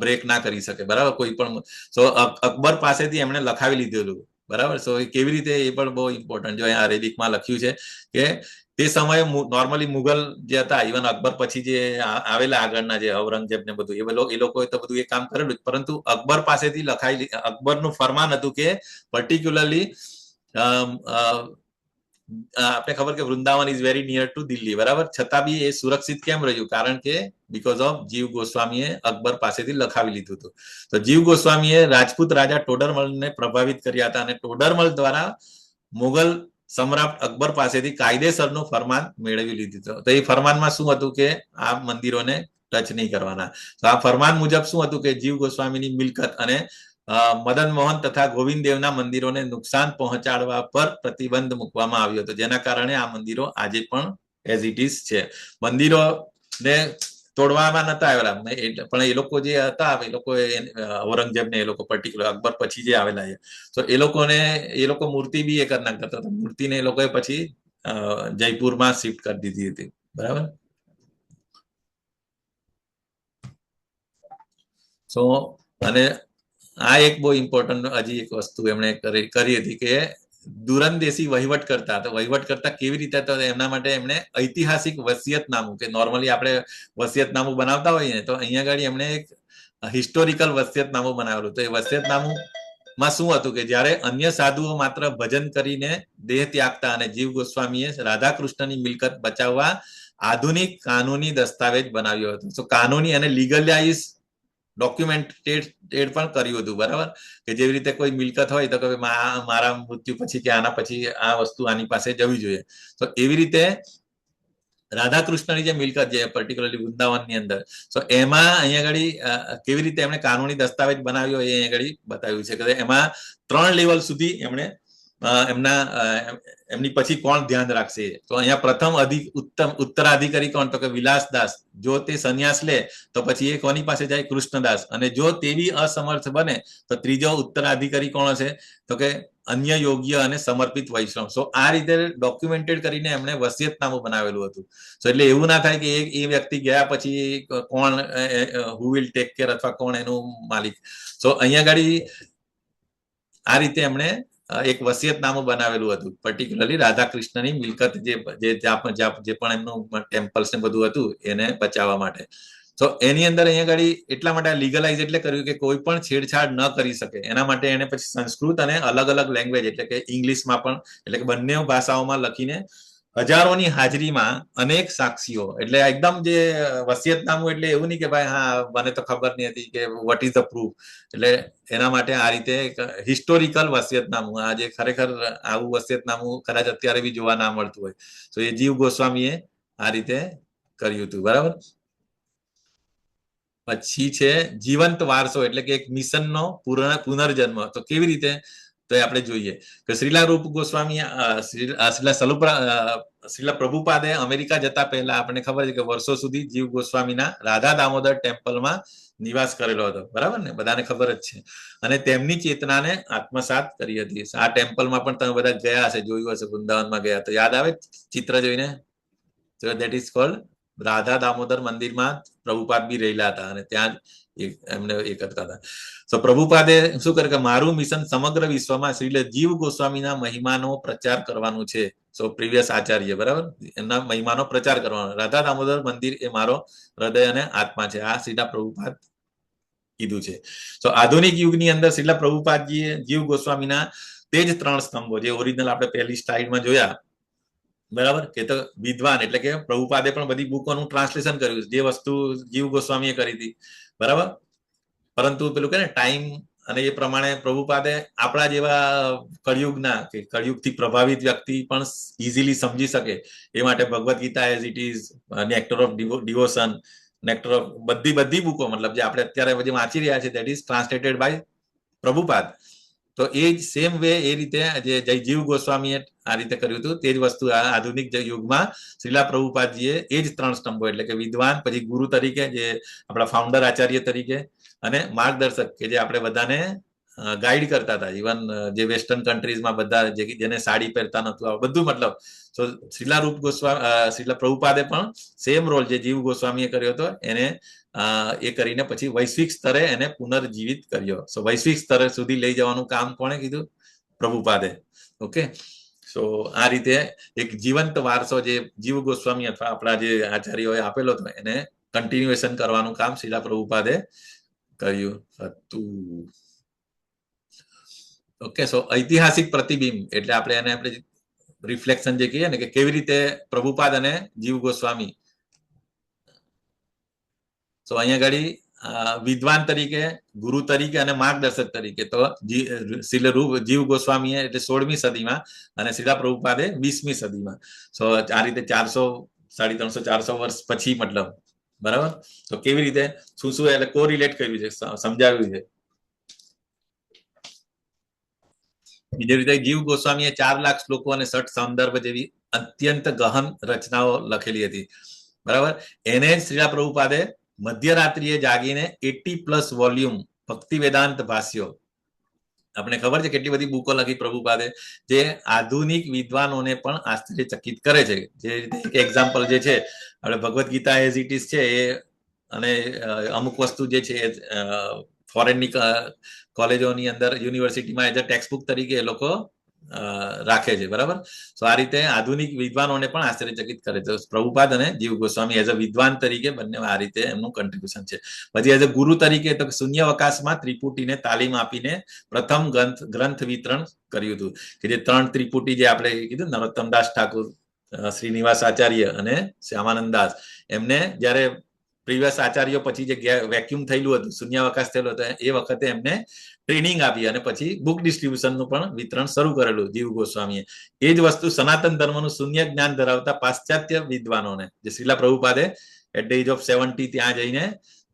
બ્રેક ના કરી શકે, બરાબર, કોઈ પણ. સો અકબર પાસેથી એમણે લખાવી લીધેલું, બરાબર. સો કેવી રીતે એ પણ બહુ ઇમ્પોર્ટન્ટ. જો અહીંયા અરેબિકમાં લખ્યું છે કે તે સમયે નોર્મલી મુગલ જે હતા, ઇવન અકબર પછી જે આવેલા આગળના જે ઔરંગઝેબ ને બધું, એ લોકોએ તો બધું એ કામ કરેલું, પરંતુ અકબર પાસેથી અકબરનું ફરમાન હતું કે પર્ટિક્યુલરલી આપણે ખબર કે Vrindavan is very near to Delhi, બરાબર, છતાં બી એ સુરક્ષિત કેમ રહ્યું? કારણ કે બીકોઝ ઓફ જીવ ગોસ્વામીએ અકબર પાસેથી લખાવી લીધું હતું. તો જીવ ગોસ્વામીએ રાજપૂત રાજા ટોડરમલને પ્રભાવિત કર્યા હતા, અને ટોડરમલ દ્વારા મુગલ સમ્રાટ અકબર પાસેથી કાયદેસરનું ફરમાન મેળવી લીધું હતું. તો એ ફરમાનમાં શું હતું કે આ મંદિરોને ટચ નહીં કરવાના. તો આ ફરમાન મુજબ શું હતું કે જીવ ગોસ્વામીની મિલકત અને મદન મોહન તથા ગોવિંદ દેવના મંદિરોને નુકસાન પહોંચાડવા પર પ્રતિબંધ મૂકવામાં આવ્યો હતો, જેના કારણે આ મંદિરો આજે પણ એઝ ઇટ ઇઝ છે. મંદિરોને તોડવામાં નતા આવેલા, પણ એ લોકો જે હતા, એ લોકો ઔરંગઝેબ ને એ લોકો પર્ટિક્યુલર અકબર પછી જે આવેલા, તો એ લોકો મૂર્તિ બી એ કરી નાખતા હતા. મૂર્તિને એ લોકોએ પછી જયપુરમાં શિફ્ટ કરી દીધી હતી. બરાબર. સો અને આ એક બહુ ઇમ્પોર્ટન્ટ હજી એક વસ્તુ એમણે કરી હતી કે દૂરંદેશી વહીવટ કરતા કેવી રીતે તો એમના માટે એમણે ઐતિહાસિક વસિયતનામું, કે નોર્મલી આપણે વસિયતનામું બનાવતા હોઈએ ને, તો અહીંયા આગળ એમણે એક હિસ્ટોરિકલ વસિયતનામું બનાવેલું. તો એ વસિયતનામું માં શું હતું કે જ્યારે અન્ય સાધુઓ માત્ર ભજન કરીને દેહ ત્યાગતા અને જીવ ગોસ્વામીએ રાધાકૃષ્ણની મિલકત બચાવવા આધુનિક કાનૂની દસ્તાવેજ બનાવ્યો હતો. તો કાનૂની અને લીગલાઇઝ ડોક્યુમેન્ટેડ પણ કર્યું હતું. બરાબર, કે જેવી રીતે કોઈ મિલકત હોય તો કે મારા મૃત્યુ પછી કે આના પછી આ વસ્તુ આની પાસે જવી જોઈએ. તો એવી રીતે રાધાકૃષ્ણની જે મિલકત છે પર્ટિક્યુલરલી વૃંદાવનની અંદર, તો એમાં અહીંયા આગળ કેવી રીતે એમણે કાનૂની દસ્તાવેજ બનાવ્યો એ અહીંયા આગળ બતાવ્યું છે કે એમાં 3 લેવલ સુધી એમણે એમની પછી કોણ ધ્યાન રાખશે. તો અહીંયા પ્રથમ ઉત્તરાધિકારી કોણ, તો કે વિલાસદાસ. જો તે સંન્યાસ લે તો પછી એ કોની પાસે જાય? કૃષ્ણદાસ. અને જો તેવી અસમર્થ બને તો ત્રીજો ઉત્તરાધિકારી કોણ હશે? તો કે અન્ય યોગ્ય અને સમર્પિત વૈષ્ણવ. સો આ રીતે ડોક્યુમેન્ટેડ કરીને એમણે વસિયતનામું બનાવેલું હતું. સો એટલે એવું ના થાય કે એ વ્યક્તિ ગયા પછી કોણ હુ વિલ ટેક કેર અથવા કોણ એનું માલિક. સો અહીંયા આગળ આ રીતે એમણે એક વસિયતનામું બનાવેલું હતું, પર્ટિક્યુલરલી રાધાકૃષ્ણની મિલકત જે પણ એમનું ટેમ્પલ્સ ને બધું હતું એને બચાવવા માટે. તો એની અંદર અહીંયા આગળ એટલા માટે લીગલાઇઝ એટલે કર્યું કે કોઈ પણ છેડછાડ ન કરી શકે. એના માટે એને પછી સંસ્કૃત અને અલગ અલગ લેંગ્વેજ એટલે કે ઇંગ્લિશમાં પણ, એટલે કે બંને ભાષાઓમાં લખીને હજારોની હાજરીમાં અનેક સાક્ષીઓ, એટલે એકદમ જે વસિયતનામું એટલે એવું નહીં કે ભાઈ હા મને તો ખબર નહીં હતી કે વોટ ઇઝ ધ પ્રૂફ. એટલે એના માટે આ રીતે હિસ્ટોરિકલ વસિયતનામું, આ જે ખરેખર આવું વસિયતનામું કદાચ અત્યારે બી જોવા ના મળતું હોય, તો એ જીવ ગોસ્વામીએ આ રીતે કર્યું હતું. બરાબર. પછી છે જીવંત વારસો, એટલે કે એક મિશનનો પુનર્જન્મ. તો કેવી રીતે, તો આપણે જોઈએ કે શ્રીલા રૂપ ગોસ્વામી શ્રીલા પ્રભુપાદે અમેરિકા જતા પહેલા આપણને ખબર છે કે વર્ષો સુધી જીવ ગોસ્વામીના રાધા દામોદર ટેમ્પલમાં નિવાસ કરેલો હતો. બરાબર ને, બધાને ખબર જ છે. અને તેમની ચેતનાને આત્મસાત કરી હતી. આ ટેમ્પલમાં પણ તમે બધા ગયા હશે, જોયું હશે, વૃંદાવનમાં ગયા તો યાદ આવે ચિત્ર જોઈને? તો that is called Radha Damodar મંદિરમાં પ્રભુપાદ બી રહેલા હતા અને ત્યાં એમને એ કરતા હતા. તો પ્રભુપાદે શું કરે કે મારું મિશન સમગ્ર વિશ્વમાં શ્રી જીવ ગોસ્વામીના મહિમાનો પ્રચાર કરવાનું છે. સો પ્રીવિયસ આચાર્ય, બરાબર, એમના મહિમાનો પ્રચાર કરવાનો. રાધા દામોદર મંદિર એ મારો હૃદય અને આત્મા છે. આ શ્રીલા પ્રભુપાદ કીધું છે. તો આધુનિક યુગની અંદર શ્રીલા પ્રભુપાદજીએ જીવ ગોસ્વામીના તે જ 3 સ્તંભો, જે ઓરિજિનલ આપણે પહેલી સ્લાઇડમાં જોયા, બરાબર, કે તો વિદ્વાન એટલે કે પ્રભુપાદે પણ બધી બુકોનું ટ્રાન્સલેશન કર્યું, જે વસ્તુ જીવ ગોસ્વામીએ કરી હતી. બરાબર. પરંતુ પેલું કે ને ટાઈમ અને એ પ્રમાણે પ્રભુપાદે આપણા જેવા કળિયુગના કે કળિયુગથી પ્રભાવિત વ્યક્તિ પણ ઇઝીલી સમજી શકે એ માટે Bhagavad Gita as it is, nectar of devotion, nectar of બધી બુકો, મતલબ જે આપણે અત્યારે જે વાંચી રહ્યા છે, that is translated by Prabhupada. તો એ જ સેમ વે એ રીતે જે જીવ ગોસ્વામીએ આ રીતે કર્યું હતું, તે જ વસ્તુ આધુનિક યુગમાં શ્રીલા પ્રભુપાદજીએ એ જ 3 સ્તંભો, એટલે કે વિદ્વાન, પછી ગુરુ તરીકે જે આપણા ફાઉન્ડર આચાર્ય તરીકે, અને માર્ગદર્શક કે જે આપણે બધાને ગાઈડ કરતા હતા. ઇવન જે વેસ્ટર્ન કન્ટ્રીઝમાં બધા જેને સાડી પહેરતા નતું બધું, મતલબ તો શ્રીલા રૂપ ગોસ્વામી શ્રીલા પ્રભુપાદે પણ સેમ રોલ જે જીવ ગોસ્વામીએ કર્યો હતો એને એ કરીને પછી વૈશ્વિક સ્તરે એને પુનર્જીવિત કર્યો. સો વૈશ્વિક સ્તરે સુધી લઈ જવાનું કામ કોણે કીધું? પ્રભુપાદે. ઓકે. સો આ રીતે એક જીવંત વારસો જે જીવ ગોસ્વામી અથવા આપણા જે આચાર્યોએ આપેલો હતો એને કન્ટિન્યુએશન કરવાનું કામ શ્રીલા પ્રભુપાદે કર્યું હતું. ઓકે. સો ઐતિહાસિક પ્રતિબિંબ એટલે આપણે રિફ્લેક્શન જે કહીએ ને, કે કેવી રીતે પ્રભુપાદ અને જીવ ગોસ્વામી, તો અહીંયા આગળ વિદ્વાન તરીકે, ગુરુ તરીકે અને માર્ગદર્શક તરીકે, તો જીવ ગોસ્વામીએ એટલે 16મી સદીમાં અને શ્રીલા પ્રભુપાદે 20મી સદીમાં. સો આ રીતે 350-400 વર્ષ પછી, મતલબ, બરાબર. તો કેવી રીતે શું એટલે કોરિલેટ કર્યું છે, સમજાવ્યું છે. બીજી રીતે જીવ ગોસ્વામીએ 4 લાખ શ્લોકો અને 60 સંદર્ભ જેવી અત્યંત ગહન રચનાઓ લખેલી હતી. બરાબર. એને શ્રીલા પ્રભુપાદે મધ્યરાત્રિએ જાગીને 80+ વોલ્યુમ ભક્તિ વેદાંત ભાષ્યો આપણે ખબર છે કેટલી બધી બુકો લખી પ્રભુપાદે જે આધુનિક વિદ્વાનોને પણ આશ્ચર્યચકિત કરે છે. જે રીતે એક એક્ઝામ્પલ જે છે આપણે Bhagavad Gita as it is છે એ અને અમુક વસ્તુ જે છે ફોરેનની કોલેજોની અંદર યુનિવર્સિટીમાં એઝ અ ટેક્સ્ટ બુક તરીકે એ લોકો રાખે છે, બરાબર. તો આ રીતે આધુનિક વિદ્વાનોને પણ આશ્ચર્યચકિત કરે છે. પ્રભુપાદ અને જીવ ગોસ્વામી એઝ અ વિદ્વાન તરીકે બંને આ રીતે એમનું કન્ટ્રીબ્યુશન છે. પછી એઝ અ ગુરુ તરીકે તો શૂન્યાવકાશમાં ત્રિપુટીને તાલીમ આપીને પ્રથમ ગ્રંથ વિતરણ કર્યું હતું કે જે 3 ત્રિપુટી જે આપણે કીધું નરોત્તમદાસ ઠાકુર, શ્રીનિવાસ આચાર્ય અને શ્યામાનંદ દાસ, એમને જયારે પ્રીવિયસ આચાર્યો પછી જે વેક્યુમ થયેલું હતું, શૂન્યાવકાશ થયેલો હતો, એ વખતે એમને ટ્રેનિંગ આપી અને પછી બુક ડિસ્ટ્રીબ્યુશનનું પણ વિતરણ શરૂ કરેલું જીવ ગોસ્વામીએ. એ જ વસ્તુ સનાતન ધર્મનું શૂન્ય જ્ઞાન ધરાવતા પાશ્ચાત્ય વિદ્વાનોને, જે શ્રીલા પ્રભુપાદે એટ ધ એજ ઓફ 70 ત્યાં જઈને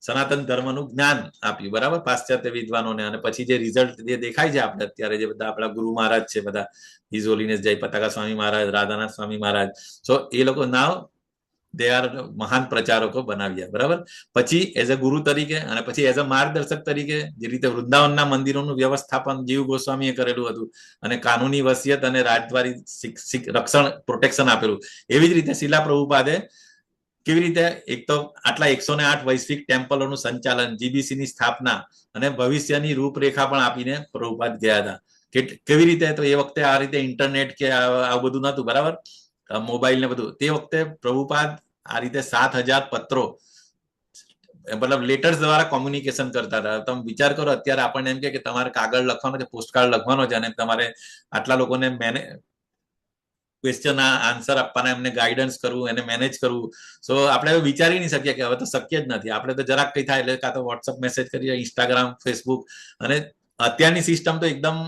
સનાતન ધર્મનું જ્ઞાન આપ્યું, બરાબર, પાશ્ચાત્ય વિદ્વાનોને. અને પછી જે રિઝલ્ટ જે દેખાય છે આપણે અત્યારે, જે બધા આપણા ગુરુ મહારાજ છે, બધા હિઝ હોલીનેસ જય પતાકા સ્વામી મહારાજ, રાધાનાથ સ્વામી મહારાજ, સો એ લોકો નાવ દે આર મહાન પ્રચારકો બનાવ્યા, બરાબર. પછી એઝ અ ગુરુ તરીકે અને પછી એઝ અ માર્ગદર્શક તરીકે જે રીતે વૃંદાવનના મંદિરોનું વ્યવસ્થાપન જીવ ગોસ્વામીએ કરેલું હતું અને કાનૂની વસિયત અને રાજદ્વારી રક્ષણ પ્રોટેક્શન આપેલું, એવી જ રીતે શીલા પ્રભુપાદે કેવી રીતે એક તો આટલા 108 વૈશ્વિક ટેમ્પલોનું સંચાલન, જીબીસીની સ્થાપના અને ભવિષ્યની રૂપરેખા પણ આપીને પ્રભુપાદ ગયા હતા. કેવી રીતે? તો એ વખતે આ રીતે ઇન્ટરનેટ કે આ બધું નતું, બરાબર, મોબાઈલ ને બધું. તે વખતે પ્રભુપાદ આ રીતે 7000 પત્રો, મતલબ લેટર્સ દ્વારા કોમ્યુનિકેશન કરતા હતા. તમે વિચાર કરો, અત્યારે આપણને એમ કે તમારે કાગળ લખવાનો છે, પોસ્ટકાર્ડ લખવાનો છે અને તમારે આટલા લોકોને ક્વેશ્ચન આન્સર આપવાના, એમને ગાઈડન્સ કરવું, એને મેનેજ કરવું. સો આપણે વિચારી નહીં શકીએ કે હવે તો શક્ય જ નથી. આપણે તો જરાક કઈ થાય એટલે કાં તો વોટ્સઅપ મેસેજ કરીએ, ઇન્સ્ટાગ્રામ, ફેસબુક, અને અત્યારની સિસ્ટમ તો એકદમ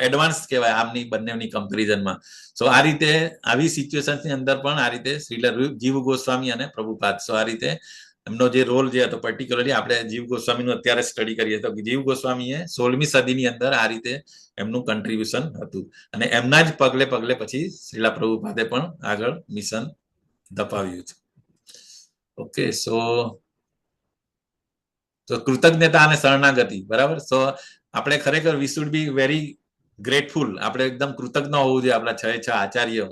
એડવાન્સ કહેવાય આમની બંનેની કમ્પેરિઝનમાં. સો આ રીતે આવી સિચ્યુએશન્સની અંદર પણ આ રીતે શ્રીલ જીવ ગોસ્વામી અને પ્રભુપાદ, સો આ રીતે એમનો જે રોલ જે હતો, પર્ટિક્યુલરલી આપણે જીવ ગોસ્વામીનું અત્યારે સ્ટડી કરીએ તો જીવ ગોસ્વામીએ 16મી સદીની અંદર આ રીતે એમનું કન્ટ્રીબ્યુશન હતું અને એમના જ પગલે પગલે પછી શ્રીલા પ્રભુપાદે પણ આગળ મિશન ધપાવ્યું છે. ઓકે, સો કૃતજ્ઞતા અને શરણાગતિ, બરાબર. સો આપણે ખરેખર we should be very grateful. આપણે એકદમ કૃતજ્ઞ હોવું જોઈએ આપણા 6 આચાર્ય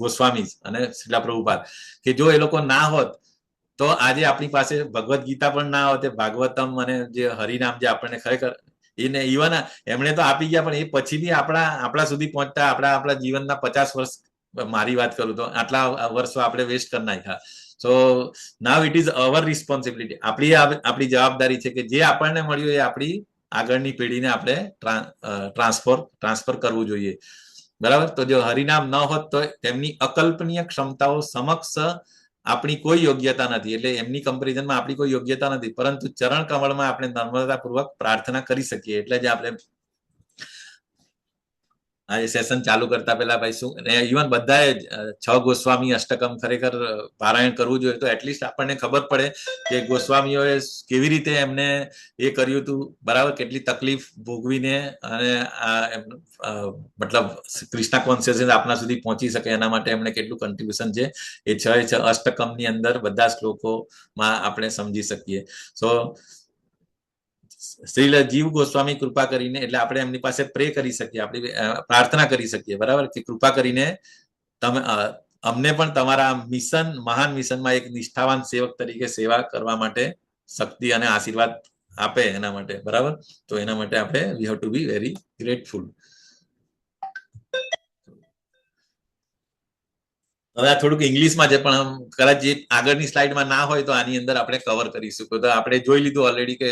ગોસ્વામી અને શ્રીલા પ્રભુપાદ, કે જો એ લોકો ના હોત તો આજે આપણી પાસે ભગવદ્ ગીતા પણ ના હોત, ભાગવતમ અને જે હરિનામ જે આપણને ખરેખર એને ઇવન એમણે તો આપી ગયા, પણ એ પછી બી આપણા સુધી પહોંચતા આપણા જીવનના 50 વર્ષ, મારી વાત કરું તો આટલા વર્ષો આપણે વેસ્ટ કરી નાખ્યા. So now it is our responsibility. આપણી જવાબદારી છે કે જે આપણને મળ્યું એ આપણી આગળની પેઢીને આપણે ટ્રાન્સફર કરવું જોઈએ, બરાબર. તો જો હરિનામ ન હોત તો તેમની અકલ્પનીય ક્ષમતાઓ સમક્ષ આપણી કોઈ યોગ્યતા નથી, એટલે એમની કમ્પેરિઝનમાં આપણી કોઈ યોગ્યતા નથી, પરંતુ ચરણ કમળમાં આપણે નમ્રતાપૂર્વક પ્રાર્થના કરી શકીએ. એટલે જ આપણે આ સેશન ચાલુ કરતા પહેલા ભાઈ શું, ઇવન બધાએ 6 ગોસ્વામી અષ્ટકમ ખરેખર પારાયણ કરવું જોઈએ, તો એટલીસ્ટ આપણને ખબર પડે કે ગોસ્વામીઓએ કેવી રીતે એમને એ કર્યું હતું, બરાબર, કેટલી તકલીફ ભોગવીને અને મતલબ કૃષ્ણ કોન્શિયસનેસ આપણા સુધી પહોંચી શકે એના માટે એમણે કેટલું કન્ટ્રીબ્યુશન છે એ 6 અષ્ટકમની અંદર બધા શ્લોકોમાં આપણે સમજી શકીએ. સો શ્રી જીવ ગોસ્વામી કૃપા કરીને, એટલે આપણે એમની પાસે પ્રે કરી શકીએ, આપણી પ્રાર્થના કરી શકીએ, બરાબર, કે કૃપા કરીને તમે અમને પણ તમારા મિશન, મહાન મિશનમાં એક નિષ્ઠાવાન સેવક તરીકે સેવા કરવા માટે શક્તિ અને આશીર્વાદ આપે એના માટે, બરાબર. તો એના માટે આપણે we have to be very grateful. હવે આ થોડુંક ઇંગ્લિશમાં છે, પણ કદાચ જે આગળની સ્લાઇડમાં ના હોય તો આની અંદર આપણે કવર કરીશું. તો આપણે જોઈ લીધું ઓલરેડી કે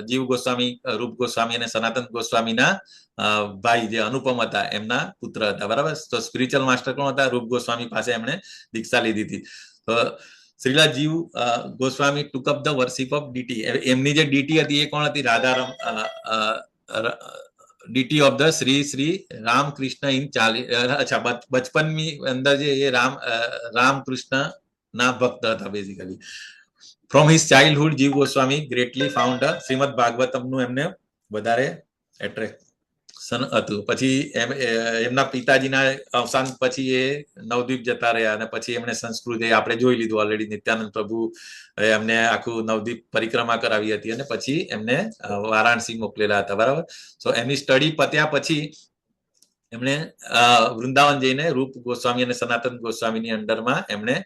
જીવ ગોસ્વામી, રૂપ ગોસ્વામી અને સનાતન ગોસ્વામીના ભાઈ જે અનુપમ હતા એમના પુત્ર હતા, બરાબર. તો સ્પિરિચ્યુઅલ માસ્ટર કોણ હતા? રૂપ ગોસ્વામી પાસે એમણે દીક્ષા લીધી હતી. તો Srila Jiva Goswami took up the worship of deity. એમની જે ડીટી હતી એ કોણ હતી? રાધારામ, deity of the Shri Ramkrishna in 40. અચ્છા, બચપનની અંદર જે એ રામકૃષ્ણ ના ભક્ત હતા બેઝિકલી. ફ્રોમ હિઝ ચાઇલ્ડહુડ જીવ ગોસ્વામી ગ્રેટલી ફાઉન્ડ શ્રીમદ ભાગવતમ નું એમને વધારે એટ્રેક્શન હતું. પછી એમના પિતાજીના અવસાન પછી એ નવદ્વીપ જતા રહ્યા અને પછી એમણે સંસ્કૃત આપણે જોઈ લીધું ઓલરેડી. નિત્યાનંદ પ્રભુ એમને આખું નવદ્વીપ પરિક્રમા કરાવી હતી અને પછી એમને વારાણસી મોકલેલા હતા. બરાબર. સો એમની સ્ટડી પત્યા પછી એમણે વૃંદાવન જઈને રૂપ ગોસ્વામી અને સનાતન ગોસ્વામીની અંડરમાં એમણે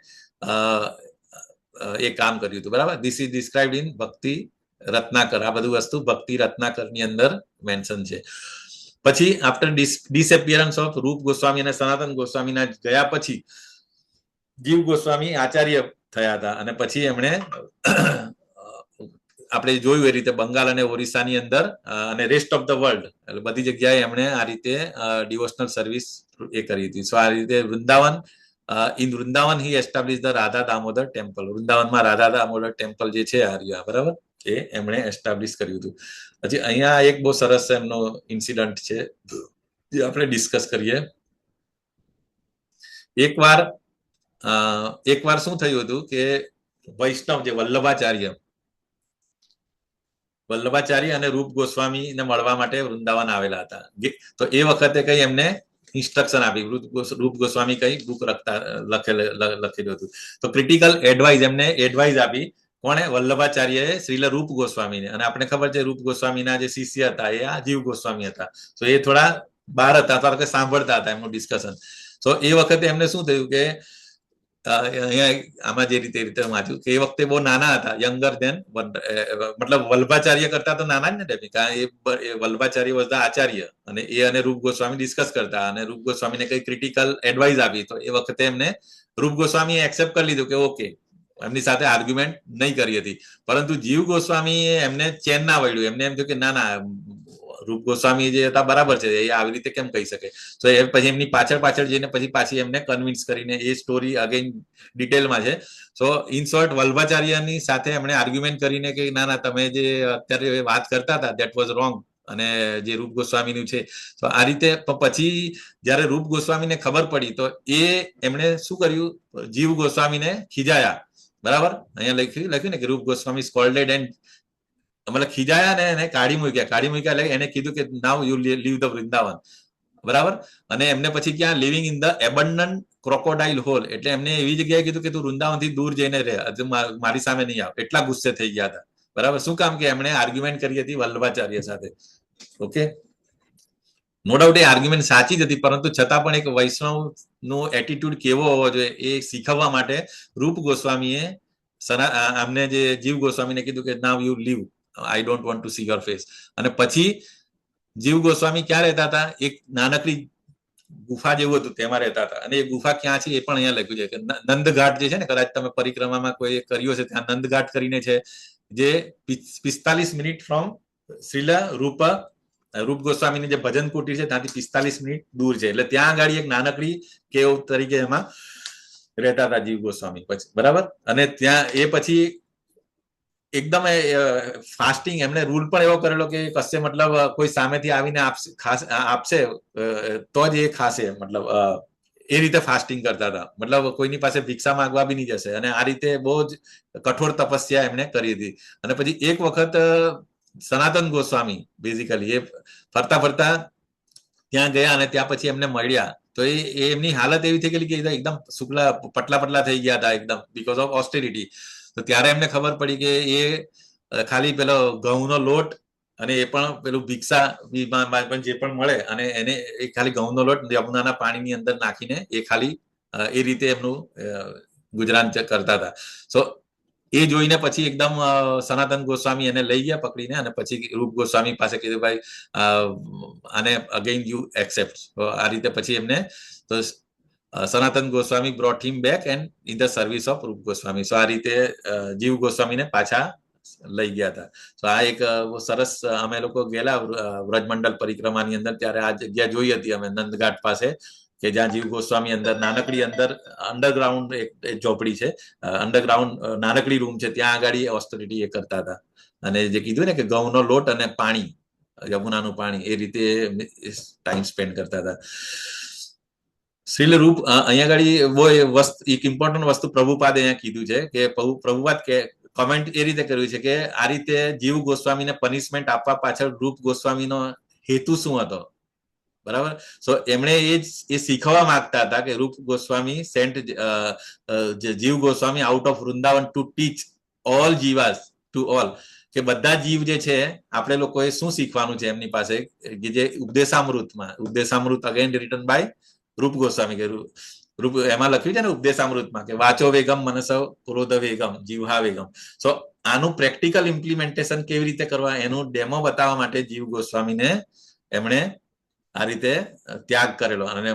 એ કામ કર્યું હતું. બરાબર. ધીસ ઇઝ ડિસ્ક્રાઇબ્ડ ઇન ભક્તિ રત્નાકર. આ બધું વસ્તુ ભક્તિ રત્નાકરની અંદર મેન્શન છે. પછી આફ્ટર ડિસએપિયરન્સ ઓફ રૂપ ગોસ્વામી અને સનાતન ગોસ્વામીના ગયા પછી જીવ ગોસ્વામી આચાર્ય થયા હતા અને પછી એમણે આપણે જોયું એ રીતે બંગાળ અને ઓરિસ્સાની અંદર અને રેસ્ટ ઓફ ધ વર્લ્ડ એટલે બધી જગ્યાએ એમણે આ રીતે ડિવોશનલ સર્વિસ એ કરી હતી. સો આ રીતે Vrindavan in Vrindavan he established the Radha Damodar temple. વૃંદાવનમાં રાધા દામોદર ટેમ્પલ જે છે આર્યા, બરાબર, એ એમણે એસ્ટાબ્લિશ કર્યું હતું. પછી અહીંયા એક બહુ સરસ એમનો ઇન્સિડન્ટ છે જે આપણે ડિસ્કસ કરીએ. એકવાર શું થયું હતું કે વૈષ્ણવ જે વલ્લભાચાર્ય અને રૂપ ગોસ્વામીને મળવા માટે વૃંદાવન આવેલા હતા. તો એ વખતે કઈ એમને ઇન્સ્ટ્રક્શન આપી. રૂપ ગોસ્વામી કઈ બુક લખેલું હતું. તો ક્રિટિકલ એમને એડવાઇસ આપી. કોણે? વલ્લભાચાર્યએ શ્રીલ રૂપ ગોસ્વામીને. અને આપણે ખબર છે રૂપ ગોસ્વામીના જે શિષ્ય હતા એ આ જીવ ગોસ્વામી હતા. તો એ થોડા બહાર હતા, અથવા કે સાંભળતા હતા એમનું ડિસ્કશન. તો એ વખતે એમને શું થયું કે અહીંયા આમાં જે રીતે વાંચ્યું કે એ વખતે બહુ નાના હતા, યંગર દેન, મતલબ વલ્લભાચાર્ય કરતા તો નાના જ ને ડેમી, કારણ એ વલ્લભાચાર્ય વોઝ ધ આચાર્ય અને એ અને રૂપ ગોસ્વામી ડિસ્કસ કરતા અને રૂપ ગોસ્વામીને કઈ ક્રિટિકલ એડવાઇસ આપી. તો એ વખતે એમને રૂપ ગોસ્વામીએ એક્સેપ્ટ કરી લીધું કે ઓકે, એમની સાથે આર્ગ્યુમેન્ટ નહીં કરી હતી. પરંતુ જીવ ગોસ્વામીએ એમને ચેન ના વળ્યું. એમને એમ થયું કે ના ના, રૂપ ગોસ્વામી જે હતા બરાબર છે, એ આવી રીતે કેમ કહી શકે. તો એ પછી એમની પાછળ જઈને પાછી એમને કન્વિન્સ કરીને એ સ્ટોરી અગેન ડિટેલમાં છે. સો ઇન શોર્ટ, વલ્લભાચાર્યની સાથે એમણે આર્ગ્યુમેન્ટ કરીને કે ના ના, તમે જે અત્યારે વાત કરતા હતા દેટ વોઝ રોંગ, અને જે રૂપ ગોસ્વામીનું છે. તો આ રીતે પછી જયારે રૂપ ગોસ્વામીને ખબર પડી તો એમણે શું કર્યું, જીવ ગોસ્વામીને ખીજાયા. બરાબર. અહીંયા લખ્યું ને કે રૂપ ગોસ્વામી સ્કોલ્ડેડ એન્ડ, મતલબ ખીજાયા ને એને કાઢી મૂક્યા એટલે એને કીધું કે now you leave the Vrindavan. બરાબર. અને એમને પછી ક્યાં? Living in the abundant crocodile hole. એટલે એમને એવી જગ્યાએ કીધું કે તું વૃંદાવનથી દૂર જઈને રહે, મારી સામે નહીં આવ. એટલા ગુસ્સે થઈ ગયા હતા. બરાબર. શું કામ? કે એમણે આર્ગ્યુમેન્ટ કરી હતી વલ્લભાચાર્ય સાથે. ઓકે, નો ડાઉટ એ આર્ગ્યુમેન્ટ સાચી જ હતી, પરંતુ છતાં પણ એક વૈષ્ણવ નો એટીટ્યુડ કેવો હોવો જોઈએ એ શીખવવા માટે રૂપ ગોસ્વામીએ આમને જે જીવ ગોસ્વામીને કીધું કે now you leave, I don't want to see your face. અને પછી જીવ ગોસ્વામી ક્યાં રહેતા હતા? એક નાનકડી ગુફા જેવું હતું તેમાં રહેતા હતા. અને એ ગુફા ક્યાં છે એ પણ અહીંયા લખ્યું છે કે નંદઘાટ જે છે ને, કદાચ તમે પરિક્રમામાં કોઈ કર્યો છે, ત્યાં નંદઘાટ કરીને છે, જે 45 મિનિટ ફ્રોમ શ્રીલ રૂપ ગોસ્વામીની જે ભજન કુટીર છે ત્યાંથી 45 મિનિટ દૂર છે. એટલે ત્યાં આગળ એક નાનકડી કેવ તરીકે એમાં રહેતા હતા જીવ ગોસ્વામી. પછી બરાબર. અને ત્યાં એ પછી એકદમ ફાસ્ટિંગ, એમને રૂલ પણ એવો કરેલો કે કશે મતલબ કોઈ સામેથી આવીને આપશે તો જ એ ખાશે. મતલબ એ રીતે ફાસ્ટિંગ કરતા હતા. મતલબ કોઈની પાસે ભિક્ષા માંગવા બી નહીં જશે. અને આ રીતે બહુ જ કઠોર તપસ્યા એમને કરી હતી. અને પછી એક વખત સનાતન ગોસ્વામી બેઝિકલી એ ફરતા ત્યાં ગયા અને ત્યાં પછી એમને મળ્યા. તો એમની હાલત એવી થઈ ગયેલી કે એકદમ શુક્લા પટલા થઈ ગયા હતા એકદમ, બીકોઝ ઓફ ઓસ્ટેરિટી. તો ત્યારે એમને ખબર પડી કે એ ખાલી પેલો ઘઉંનો લોટ અને એ પણ પેલું ભિક્ષા જે પણ મળે અને એને એ ખાલી ઘઉંનો લોટ યમુનાના પાણીની અંદર નાખીને એ ખાલી એ રીતે એમનું ગુજરાન કરતા હતા. સો એ જોઈને પછી એકદમ સનાતન ગોસ્વામી એને લઈ ગયા પકડીને, અને પછી રૂપ ગોસ્વામી પાસે કીધું ભાઈ આને અગેન યુ એક્સેપ્ટ. આ રીતે પછી એમને તો સનાતન Goswami brought him back and in the service of રૂપ ગોસ્વામી. સો આ રીતે જીવ ગોસ્વામીને પાછા લઈ ગયા હતા. તો આ એક સરસ, અમે લોકો ગયેલા વ્રજમંડળ પરિક્રમાની અંદર, ત્યારે આ જગ્યા જોઈ હતી અમે નંદઘાટ પાસે, કે જ્યાં જીવ ગોસ્વામી અંદર નાનકડી અંદર અંડરગ્રાઉન્ડ એક ઝોપડી છે, અંડરગ્રાઉન્ડ નાનકડી રૂમ છે, ત્યાં આગળ ઓસ્ટેરિટી એ કરતા હતા. અને જે કીધું ને કે ઘઉંનો લોટ અને પાણી, યમુનાનું પાણી, એ રીતે ટાઈમ સ્પેન્ડ કરતા હતા. શ્રીલ રૂપ અહીંયા આગળ બહુ એક ઇમ્પોર્ટન્ટ વસ્તુ પ્રભુપાદે અહીંયા કીધું છે કે પ્રભુપાદ કે કમેન્ટ એ રીતે કર્યું છે કે આ રીતે જીવ ગોસ્વામીને પનિશમેન્ટ આપવા પાછળ રૂપ ગોસ્વામીનો હેતુ શું હતો. બરાબર. સો એમણે એ શીખવા માંગતા હતા કે રૂપ Goswami sent Jiva Goswami out of Vrindavan to teach all જીવાસ ટુ ઓલ, કે બધા જીવ જે છે આપણે લોકોએ શું શીખવાનું છે એમની પાસે, કે જે ઉપદેશામૃત અગેન રિટન બાય રૂપ ગોસ્વામી, કે રૂપ એમાં લખ્યું છે ને ઉપદેશામૃતમાં કે વાચો વેગમ મનસો ક્રોધ વેગમ જીવહા વેગમ. સો આનું પ્રેક્ટિકલ ઇમ્પ્લિમેન્ટેશન કેવી રીતે કરવા એનું ડેમો બતાવવા માટે જીવ ગોસ્વામીને એમણે આ રીતે ત્યાગ કરેલો અને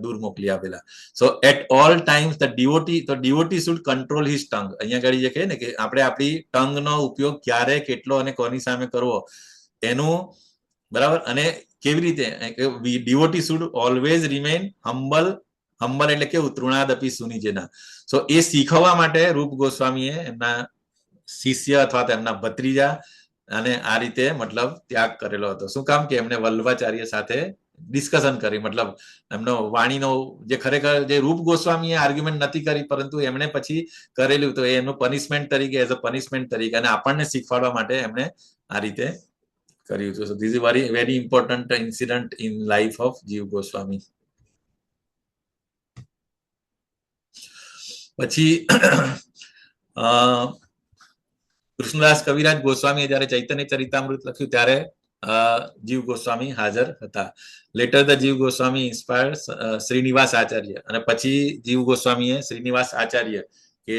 દૂર મોકલી આપેલા. So at all times the devotee should control his tongue. અહીંયા આગળ જે કહે ને કે આપણે આપણી ટંગનો ઉપયોગ ક્યારે, કેટલો અને કોની સામે કરવો એનું, બરાબર. અને કેવી રીતે devotee should always remain humble એટલે કેવું, તૃણાદપી સુનિજેના. સો એ શીખવવા માટે રૂપ ગોસ્વામીએ એમના શિષ્ય અથવા તો એમના ભત્રીજા અને આ રીતે મતલબ ત્યાગ કરેલો હતો. શું કામ? કે એમને વલ્લભાચાર્ય સાથે ડિસ્કશન કરી, મતલબ એમનો વાણીનો જે ખરેખર જે રૂપ ગોસ્વામીએ આર્ગ્યુમેન્ટ નથી કરી, પરંતુ એમણે પછી કરેલું તો એનું પનિશમેન્ટ તરીકે, એઝ અ પનિશમેન્ટ તરીકે અને આપણને શીખવાડવા માટે એમણે આ રીતે કર્યું હતું. So this is very important incident in life of જીવ ગોસ્વામી. પછી કૃષ્ણદાસ કવિરાજ ગોસ્વામીએ જયારે ચૈતન્ય ચરિતામૃત લખ્યું ત્યારે જીવ ગોસ્વામી હાજર હતા. લેટર ધ જીવ ગોસ્વામી ઇન્સ્પાયર્ડ શ્રીનિવાસ આચાર્ય, અને પછી જીવ ગોસ્વામીએ શ્રીનિવાસ આચાર્ય કે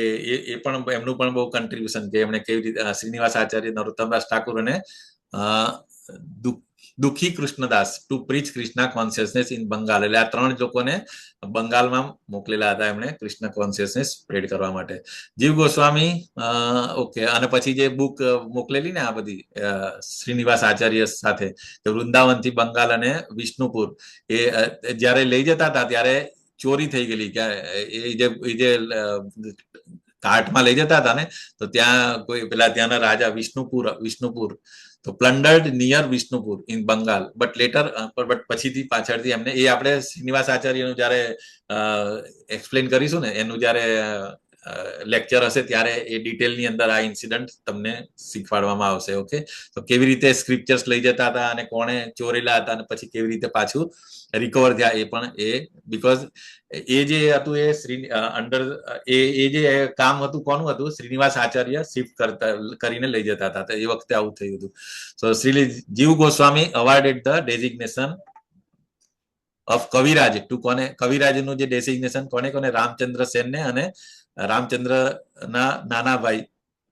એ પણ એમનું પણ બહુ કન્ટ્રીબ્યુશન, કે એમણે કેવી રીતે શ્રીનિવાસ આચાર્ય, નરોત્તમદાસ ઠાકુર અને Dukhi Krishnadas to preach Krishna consciousness in Bengal, એટલે આ 3 લોકોને બંગાળમાં મોકલેલા હતા એમણે કૃષ્ણ કોન્શિયસનેસ સ્પ્રેડ કરવા માટે. જીવ ગોસ્વામી ઓકે, અને પછી જે બુક મોકલેલી ને આ બધી શ્રીનિવાસ આચાર્ય સાથે, વૃંદાવનથી બંગાળ અને વિષ્ણુપુર, એ જયારે લઈ જતા હતા ત્યારે ચોરી થઈ ગયેલી. એ જે ઘાટમાં લઈ જતા હતા ને, તો ત્યાં કોઈ પેલા ત્યાંના રાજા વિષ્ણુપુર તો પ્લન્ડર્ડ near Vishnupur in Bengal. But પછીથી પાછળથી એમને એ આપણે શ્રીનિવાસ આચાર્યનું જયારે એક્સપ્લેન કરીશું ને, એનું જયારે લેક્ચર હશે ત્યારે એ ડિટેલની અંદર આ ઇન્સિડન્ટ તમને શીખવાડવામાં આવશે. ઓકે, તો કેવી રીતે સ્ક્રિપ્ચર્સ લઈ જતા હતા અને કોણે ચોરેલા હતા અને પછી કેવી રીતે પાછું રિકવર થયા, એ પણ બીકોઝ એ જે હતું એ જે કામ હતું કોનું હતું, શ્રીનિવાસ આચાર્ય શિફ્ટ કરીને લઈ જતા હતા. એ વખતે આવું થયું હતું. So Shri Jiva Goswami awarded the designation of Kaviraj to કોને, કવિરાજનું જે ડેઝિગ્નેશન કોને, રામચંદ્ર સેનને અને રામચંદ્ર ના નાના ભાઈ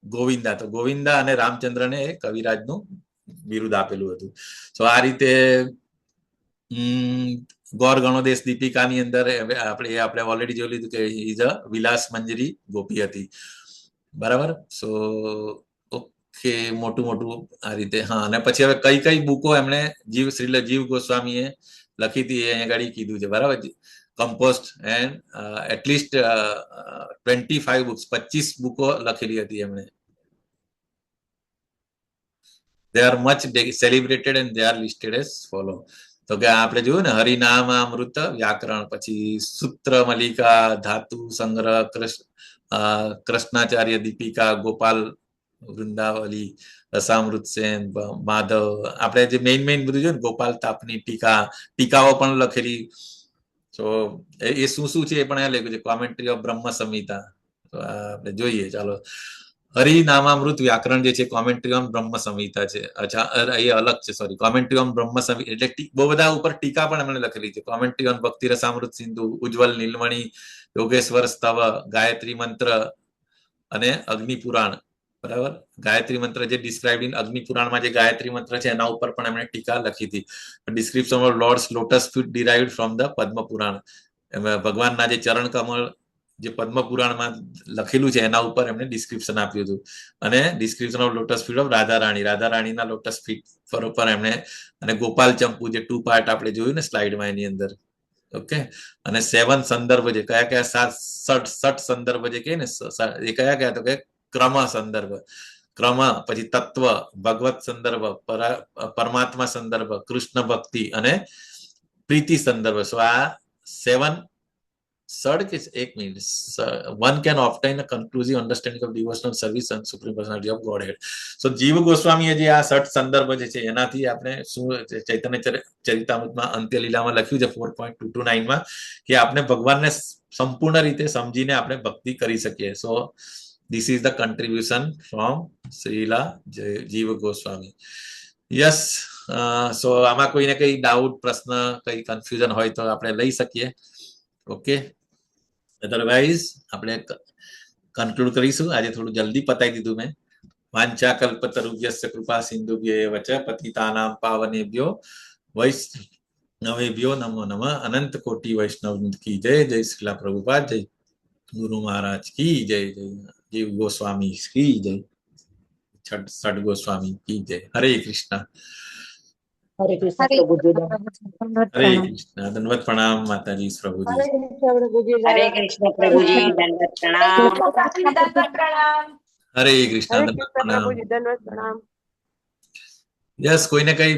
ગોવિંદા. તો ગોવિંદા અને રામચંદ્રને એ કવિરાજનું બિરુદ આપેલું હતું. સો આ રીતે ગોર ગણોદેશ દીપિકાની અંદર આપણે ઓલરેડી જોઈ લીધું કે ઇઝ અ વિલાસ મંજરી ગોપી હતી. બરાબર. સો ઓકે, મોટું આ રીતે. હા, અને પછી હવે કઈ બુકો એમણે શ્રી જીવ ગોસ્વામીએ લખી હતી એ અહીંયા આગળ કીધું છે. બરાબર. કમ્પોસ્ટ એન્ડ એટલીસ્ટ 25 બુક્સ, 25 બુકો લખેલી હતી એમણે. They are much celebrated and they are listed as follow. તો કે આપણે જોયું ને, હરિનામ અમૃત વ્યાકરણ, પછી સૂત્ર મલિકા, ધાતુ સંગ્રહ, કૃષ્ણાચાર્ય દીપિકા, ગોપાલ વૃંદાવલી, રસામૃત સેન, માધવ, આપણે જે મેઇન બધું જોયું ને, ગોપાલ તાપની ટીકાઓ પણ લખેલી. તો એ શું છે એ પણ લખ્યું છે. કોમેન્ટ્રી ઓફ બ્રહ્મ સંહિતા આપણે જોઈએ. ચાલો, હરિનામામૃત વ્યાકરણ જે છે કોમેન્ટ્રી ઓન બ્રહ્મ સંહિતા છે. અચ્છા, એ અલગ છે, સોરી. કોમેન્ટ્રી ઓન બ્રહ્મ સંહિતા એટલે બહુ બધા ઉપર ટીકા પણ એમણે લખેલી છે. કોમેન્ટ્રી ઓન ભક્તિ રસામૃત સિંધુ, ઉજ્જવલ નીલમણી, યોગેશ્વર સ્તવ, ગાયત્રી મંત્ર અને અગ્નિપુરાણ. બરાબર. ગાયત્રી મંત્ર જે ડિસ્ક્રાઇબ ઇન અગ્નિપુરાણમાં જે ગાયત્રી મંત્ર છે એના ઉપર પણ એમણે ટીકા લખી હતી. Description of lord's lotus feet derived from the Padma Purana, ભગવાનના જે ચરણ કમળ જે પદ્મ પુરાણમાં લખેલું છે એના ઉપર એમણે ડિસ્ક્રિપ્શન આપ્યું હતું. અને description of lotus feet of રાધારાણીના લોટસ ફીટ પર એમણે, અને ગોપાલ ચંપુ જે 2 પાર્ટ આપણે જોયું ને સ્લાઇડમાં એની અંદર. ઓકે, અને 7 સંદર્ભ જે કયા 7 સંદર્ભ જે કહે ને, એ કયા તો કે ક્રમ સંદર્ભ, પછી તત્વ, ભગવત સંદર્ભ, પરમાત્મા સંદર્ભ, કૃષ્ણ ભક્તિ અને પ્રીતિ સંદર્ભ. સો આ 7 સડ કે એક minute, one can obtain a conclusive understanding of devotional service and supreme personality of Godhead. So જીવ ગોસ્વામીએ જે આ સઠ સંદર્ભ જે છે એનાથી આપણે શું ચૈતન્ય ચરિતામૃતમાં અંત્યલીલામાં લખ્યું છે 4.229 માં કે આપણે ભગવાનને સંપૂર્ણ રીતે સમજીને આપણે ભક્તિ કરી શકીએ. સો this is the contribution from શ્રીલા Jiva Goswami. Yes, સો આમાં કોઈને કઈ ડાઉટ, પ્રશ્ન, કઈ કન્ફ્યુઝન હોય તો આપણે લઈ શકીએ. ઓકે, અધરવાઇઝ આપણે કન્ક્લુડ કરીશું. આજે થોડું જલ્દી પતાવી દીધું મેં. વાંચા કલ્પતરુભ્યસ્ય કૃપા સિંધુભ્યૈવ ચ પતિતાનાં પાવનેભ્યો વૈષ્ણવેભ્યો નમો નમઃ. અનંત કોટી વૈષ્ણવ કી જય. જય શ્રીલા પ્રભુપાદ, જય ગુરુ મહારાજ કી જય, જય જીવ ગોસ્વામી કી જય, છઠ ગોસ્વામી કી જય. હરે કૃષ્ણ. હરે કૃષ્ણ પ્રભુજી. હરે કૃષ્ણ. દંડવત પ્રણામ માતાજી પ્રભુજી. હરે કૃષ્ણ પ્રભુજી. દંડવત પ્રણામ. હરે કૃષ્ણ. હરે દંડવત કૃષ્ણ પ્રણામ. પ્રભુજી દંડવત પ્રણામ. યસ, કોઈને કઈ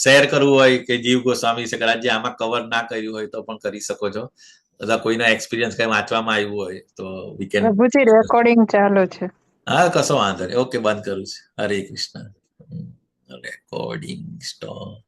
શેર કરવું હોય કે જીવ ગોસ્વામી વિશે કદાચ જે આમાં કવર ના કર્યું હોય તો પણ કરી શકો છો. અથવા કોઈનો એક્સપિરિયન્સ કઈ વાંચવામાં આવ્યું હોય તો વી કેન. પ્રભુજી રેકોર્ડિંગ ચાલુ છે. હા, કશો વાંધો નહીં. ઓકે, બંધ કરું છું. હરે કૃષ્ણ. Recording stop.